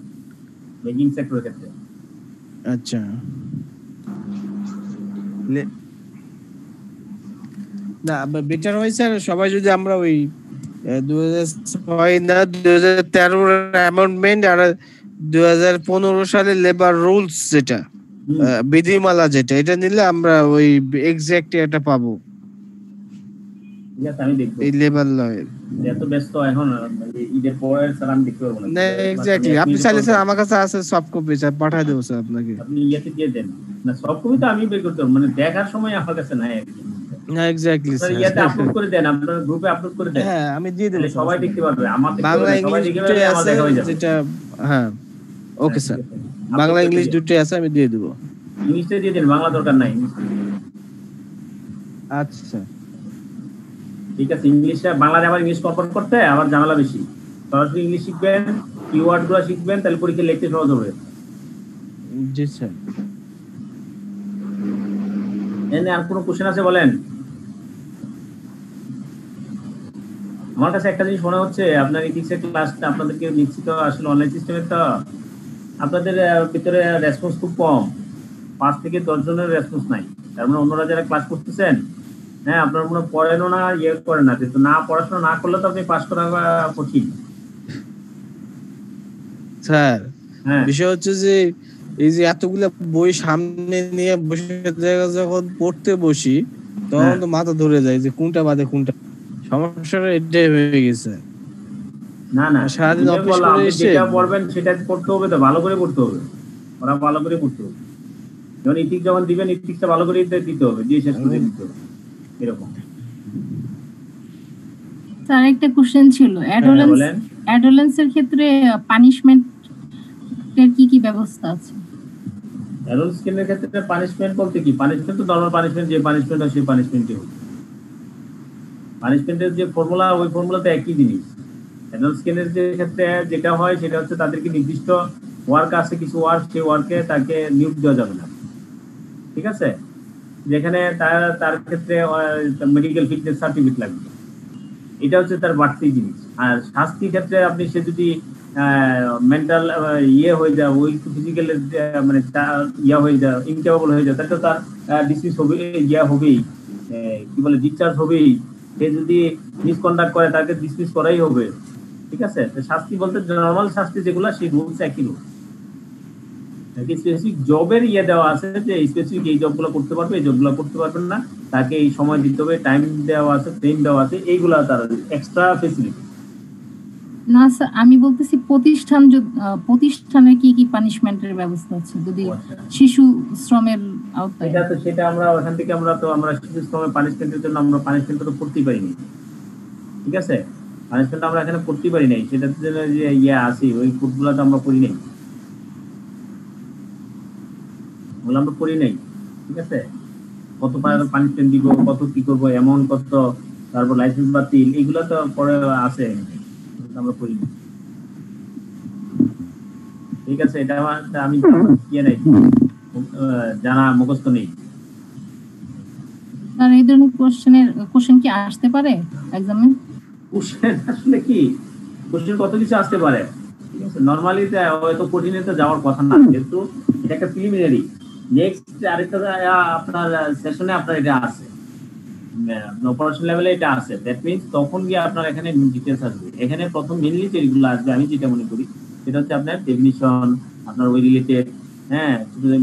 ব্যাংকিং সেক্টরের ক্ষেত্রে। আচ্ছা, না বেটার হয় স্যার সবাই যদি আমরা ওই 2006 না 2013 অ্যামেন্ডমেন্ট আর 2015 সালে লেবার রুলস যেটা বিধিমালা যেটা, এটা নিলে আমরা ওই এক্সাক্ট এটা পাবো। ঠিক আছে, আমি দেখব। এই লেবার লয়ের এত ব্যস্ত এখন ঈদের পরে স্যার, আমি দেখতে পারবো না। এক্স্যাক্টলি, আপনি চাইলে স্যার আমার কাছে আছে সফট কপি, স্যার পাঠিয়ে দেব স্যার আপনাকে। আপনি ইয়াতে দিয়ে দেন না, সফট কপি তো আমি বের করতে পারবো, মানে দেখার সময় আমার কাছে নাই আর কি। না, এক্স্যাক্টলি স্যার, ইয়াতে আপলোড করে দেন, আপনার গ্রুপে আপলোড করে দেন। হ্যাঁ, আমি দিয়ে দেব, সবাই দেখতে পারবে। আমার বাংলা ইংলিশ দুটোই আছে যেটা। হ্যাঁ, ওকে স্যার, বাংলা ইংলিশ দুটোই আছে, আমি দিয়ে দেব। ইংলিশে দিয়ে দেন, বাংলা দরকার নাই। আচ্ছা, ঠিক আছে, ইংলিশে বাংলায় আবার ইংলিশ কনভার্ট করতে আবার ঝামেলা বেশি। সরাসরি ইংলিশ শিখবেন, কিওয়ার্ড গুলো শিখবেন, তাহলে পরীক্ষা লিখতে সহজ হবে। জি স্যার। এনে আর কোনো কোশ্চেন আছে বলেন? আমার কাছে একটা জিনিস মনে হচ্ছে, আপনার ইথিক্সের ক্লাসটা আপনাদেরকে নিশ্চিত আসলে অনলাইন সিস্টেমে তো আপনাদের ভিতরে রেসপন্স খুব কম, 5 থেকে 10 জনের রেসপন্স নাই। তার মানে অন্যরা যারা ক্লাস করতেছেন, হ্যাঁ, আপনার মনে পড়েনও না, ইয়ে করেন না। কিন্তু না পড়াশোনা না করলে তো আপনি পাস করা কঠিন স্যার। বিষয় হচ্ছে যে এই যে এতগুলা বই সামনে নিয়ে বসে যখন পড়তে বসি, তখন তো মাথা ধরে যায় যে কোনটা বাদে কোনটা। সমস্যাটা এটাই হয়ে গেছে। না না, সারাদিন অফিস করে এসে যেটা পড়বেন সেটা পড়তে হবে, তো ভালো করে পড়তে হবে, ওরা ভালো করে পড়তে হবে। যখন ইথিক্স যখন দিবেন ইথিক্সটা ভালো করে দিতে হবে, দিয়ে শেষ করে দিতে হবে, এরকম। স্যার একটা কোশ্চেন ছিল, অ্যাডোলেন্সের ক্ষেত্রে পানিশমেন্টের কি ব্যবস্থা আছে? অ্যাডাল্ট স্কিনের ক্ষেত্রে পানিশমেন্ট বলতে কি, পানিশমেন্ট তো নরমাল পানিশমেন্ট, যে পানিশমেন্ট হয় সেই পানিশমেন্টই হবে। পানিশমেন্টের যে ফর্মুলা, ওই ফর্মুলাতে একই জিনিস। অ্যাডাল্ট স্কিনের যে ক্ষেত্রে যেটা হয় সেটা হচ্ছে তাদেরকে নির্দিষ্ট ওয়ার্ক আছে, কিছু ওয়ার্ক, সেই ওয়ার্কে তাকে নিয়োগ দেওয়া যাবে না, ঠিক আছে? যেখানে তার ক্ষেত্রে মেডিকেল ফিটনেস সার্টিফিকেট লাগবে, এটা হচ্ছে তার বাড়তি জিনিস। আর শাস্তির ক্ষেত্রে আপনি সে যদি মেন্টাল হয়ে যায়, ওই ফিজিক্যাল মানে হয়ে যায়, ইনকেপেবল হয়ে যায়, তাহলে তার ডিসমিস হবে, হবেই, কি বলে, ডিসচার্জ হবেই। সে যদি মিসকন্ডাক্ট করে তাকে ডিসমিস করাই হবে, ঠিক আছে? শাস্তি বলতে নর্মাল শাস্তি যেগুলো, সেই রুলস একই রুল। স্পেসিফিক জবের দেওয়া আছে যে স্পেসিফিক এই জবগুলো করতে পারবে, এই জবগুলো করতে পারবেন না, তাকে এই সময় দিতে হবে, টাইম দেওয়া আছে, ট্রেন দেওয়া আছে, এইগুলা তার এক্সট্রা ফেসিলিটি। না স্যার, আমি বলতেছি প্রতিষ্ঠানের কি পানিশমেন্টের ব্যবস্থা আছে যদি শিশু শ্রমের আওতায়? সেটা আমরা ওখান থেকে আমরা শিশু শ্রমের পানিশমেন্টের জন্য আমরা পানিশমেন্ট তো করতেই পারিনি, ঠিক আছে? পানিশমেন্ট আমরা এখানে করতেই পারি নাই, সেটার জন্য যে আছে ওই কোডগুলো তো আমরা করি নাই, ওগুলো আমরা করি নাই, ঠিক আছে? কত পানিশমেন্ট দিব, কত কি করবো, এমন কত, তারপর লাইসেন্স বাতিল, এগুলো তো পরে আছে, আমরা করি না, ঠিক আছে? এটা আমি নাই, জানা মুখস্থ নেই। স্যার এই ধরনের কোশ্চেন কি আসতে পারে এক্সামে? কোশ্চেন আসলে কি, কোশ্চেন কত কিছু আসতে পারে, ঠিক আছে? নরমালি হয়তো কঠিনে তো যাওয়ার কথা না, যেহেতু এটা একটা প্রিলিমিনারি। নেক্সট আরেকটা আপনার সেশনে আপনার এটা আছে, অপারেশন লেভেলে এটা আছে, দ্যাট মিনস তখন গিয়ে আপনার এখানে ডিটেলস আসবে। এখানে প্রথম মেইনলি যেগুলো আসবে, আমি যেটা মনে করি সেটা হচ্ছে আপনার ডেফিনিশন, আপনার ওই রিলেটেড, হ্যাঁ,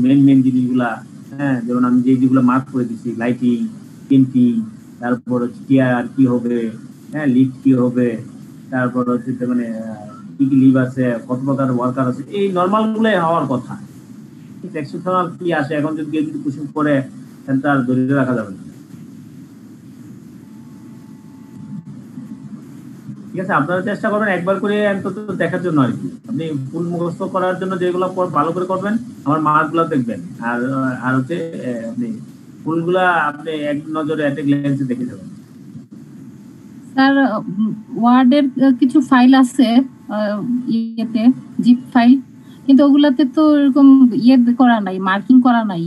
মেইন জিনিসগুলা, হ্যাঁ, যেমন আমি যেগুলো মার্ক করে দিচ্ছি, লাইটিং, পেন্টিং, তারপর হচ্ছে টিআর কি হবে, হ্যাঁ, লিফট কি হবে, তারপর হচ্ছে মানে কি কি লিভ আছে, কত প্রকার ওয়ার্কার আছে, এই নর্মাল গুলাই হওয়ার কথা। এক্সেপশনাল কি আসে এখন যদি কোশ্চেন করে তার ধরে রাখা যাবে না, ঠিক আছে? আপনারা চেষ্টা করবেন একবার করে অন্তত দেখার জন্য আর কি। আপনি ফুল মুখস্থ করার জন্য যেগুলো ভালো করে করবেন, আমার মার্কগুলো দেখবেন, আর হচ্ছে আপনি ফুলগুলা আপনি এক নজরে একটা গ্ল্যান্সে দেখে যাবেন। স্যার ওয়ার্ডের কিছু ফাইল আছে জিপ ফাইল, কিন্তু ওগুলাতে তো এরকম করা নাই, মার্কিং করা নাই।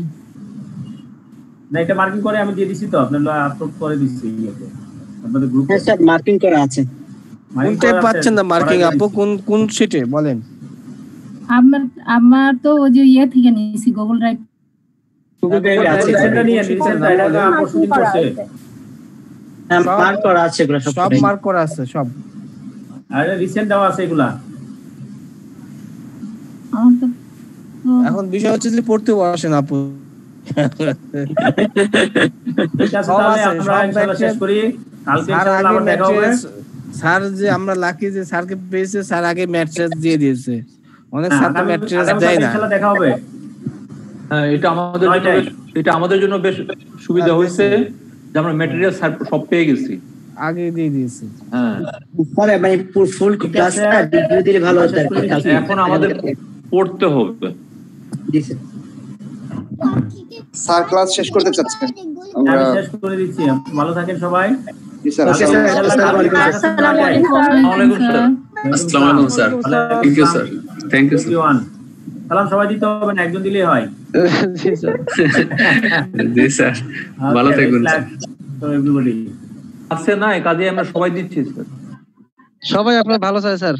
না, এটা মার্কিং করে আমি দিয়ে দিছি, তো আপনারা আপলোড করে দিচ্ছি আপনাদের গ্রুপে। হ্যাঁ স্যার, মার্কিং করা আছে। কোনটা পাচ্ছেন না মার্কিং আপু, কোন শীটে বলেন? আমার তো ওই যে থেকে নিয়েছি, গুগল ড্রাইভ। গুগল ড্রাইভে আছে, সেটা নিয়ে সেটা এটা প্রসেসিং করছে, মার্ক করা আছে, এগুলো সব মার্ক করা আছে, সব আর রিসেন্ট দেওয়া আছে এগুলা। এখন বিষয় হচ্ছে যে পড়তে বসেন আপু। ঠিক আছে, তাহলে আমরা ইনশাআল্লাহ শেষ করি, কালকে ইনশাআল্লাহ আবার দেখা হবে। স্যার যে আমরা লাকি যে স্যারকে পেয়েছে, স্যার আগে ম্যাট্রেস দিয়ে দিয়েছে, অনেক স্যার তো ম্যাট্রেস দেয় না। ইনশাআল্লাহ দেখা হবে। হ্যাঁ, এটা আমাদের জন্য বেশ সুবিধা হয়েছে যে আমরা ম্যাটেরিয়াল সব পেয়ে গেছি, আগে দিয়ে দিয়েছে। হ্যাঁ, পরে মানে ফুল ক্লাসটা ভিডিও দিলে ভালো হতো। এখন আমাদের পড়তে হবে। জি স্যার। স্যার ক্লাস শেষ করতে চাচ্ছেন, আমরা শেষ করে দিচ্ছি। ভালো থাকেন সবাই। জি স্যার। আসসালামু আলাইকুম স্যার। আসসালামু আলাইকুম sir. Thank you sir. Thank you sir. সালাম সবাই দিতে হবে না, একজন দিলেই হয়। জি স্যার। জি স্যার, ভালো থাকুন স্যার। তো এভরিবডি আছে না, কাজে আমরা সবাই দিচ্ছি স্যার। সবাই আপনার ভালো চাই স্যার।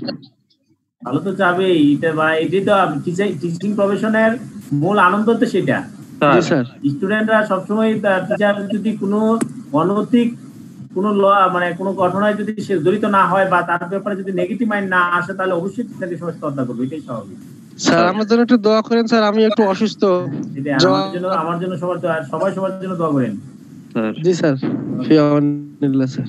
ভালো তো চাবেই, এটা ভাই, এটাই তো টিচিং প্রফেশনের মূল আনন্দ, তো সেটা। স্টুডেন্টরা সবসময় টিচার যদি কোনো অনৈতিক কোনো মানে কোনো ঘটনায় যদি সে জড়িত না হয় বা তার ব্যাপারে যদি নেগেটিভ মাইন্ড না আসে, তাহলে অবশ্যই টিচারকে সবাই শ্রদ্ধা করবে, এটাই স্বাভাবিক। স্যার আমার জন্য একটু দোয়া করেন স্যার, আমি একটু অসুস্থ। আমার জন্য সবাই সবার জন্য দোয়া করেন। জি স্যার। ফি আমানিল্লাহ স্যার।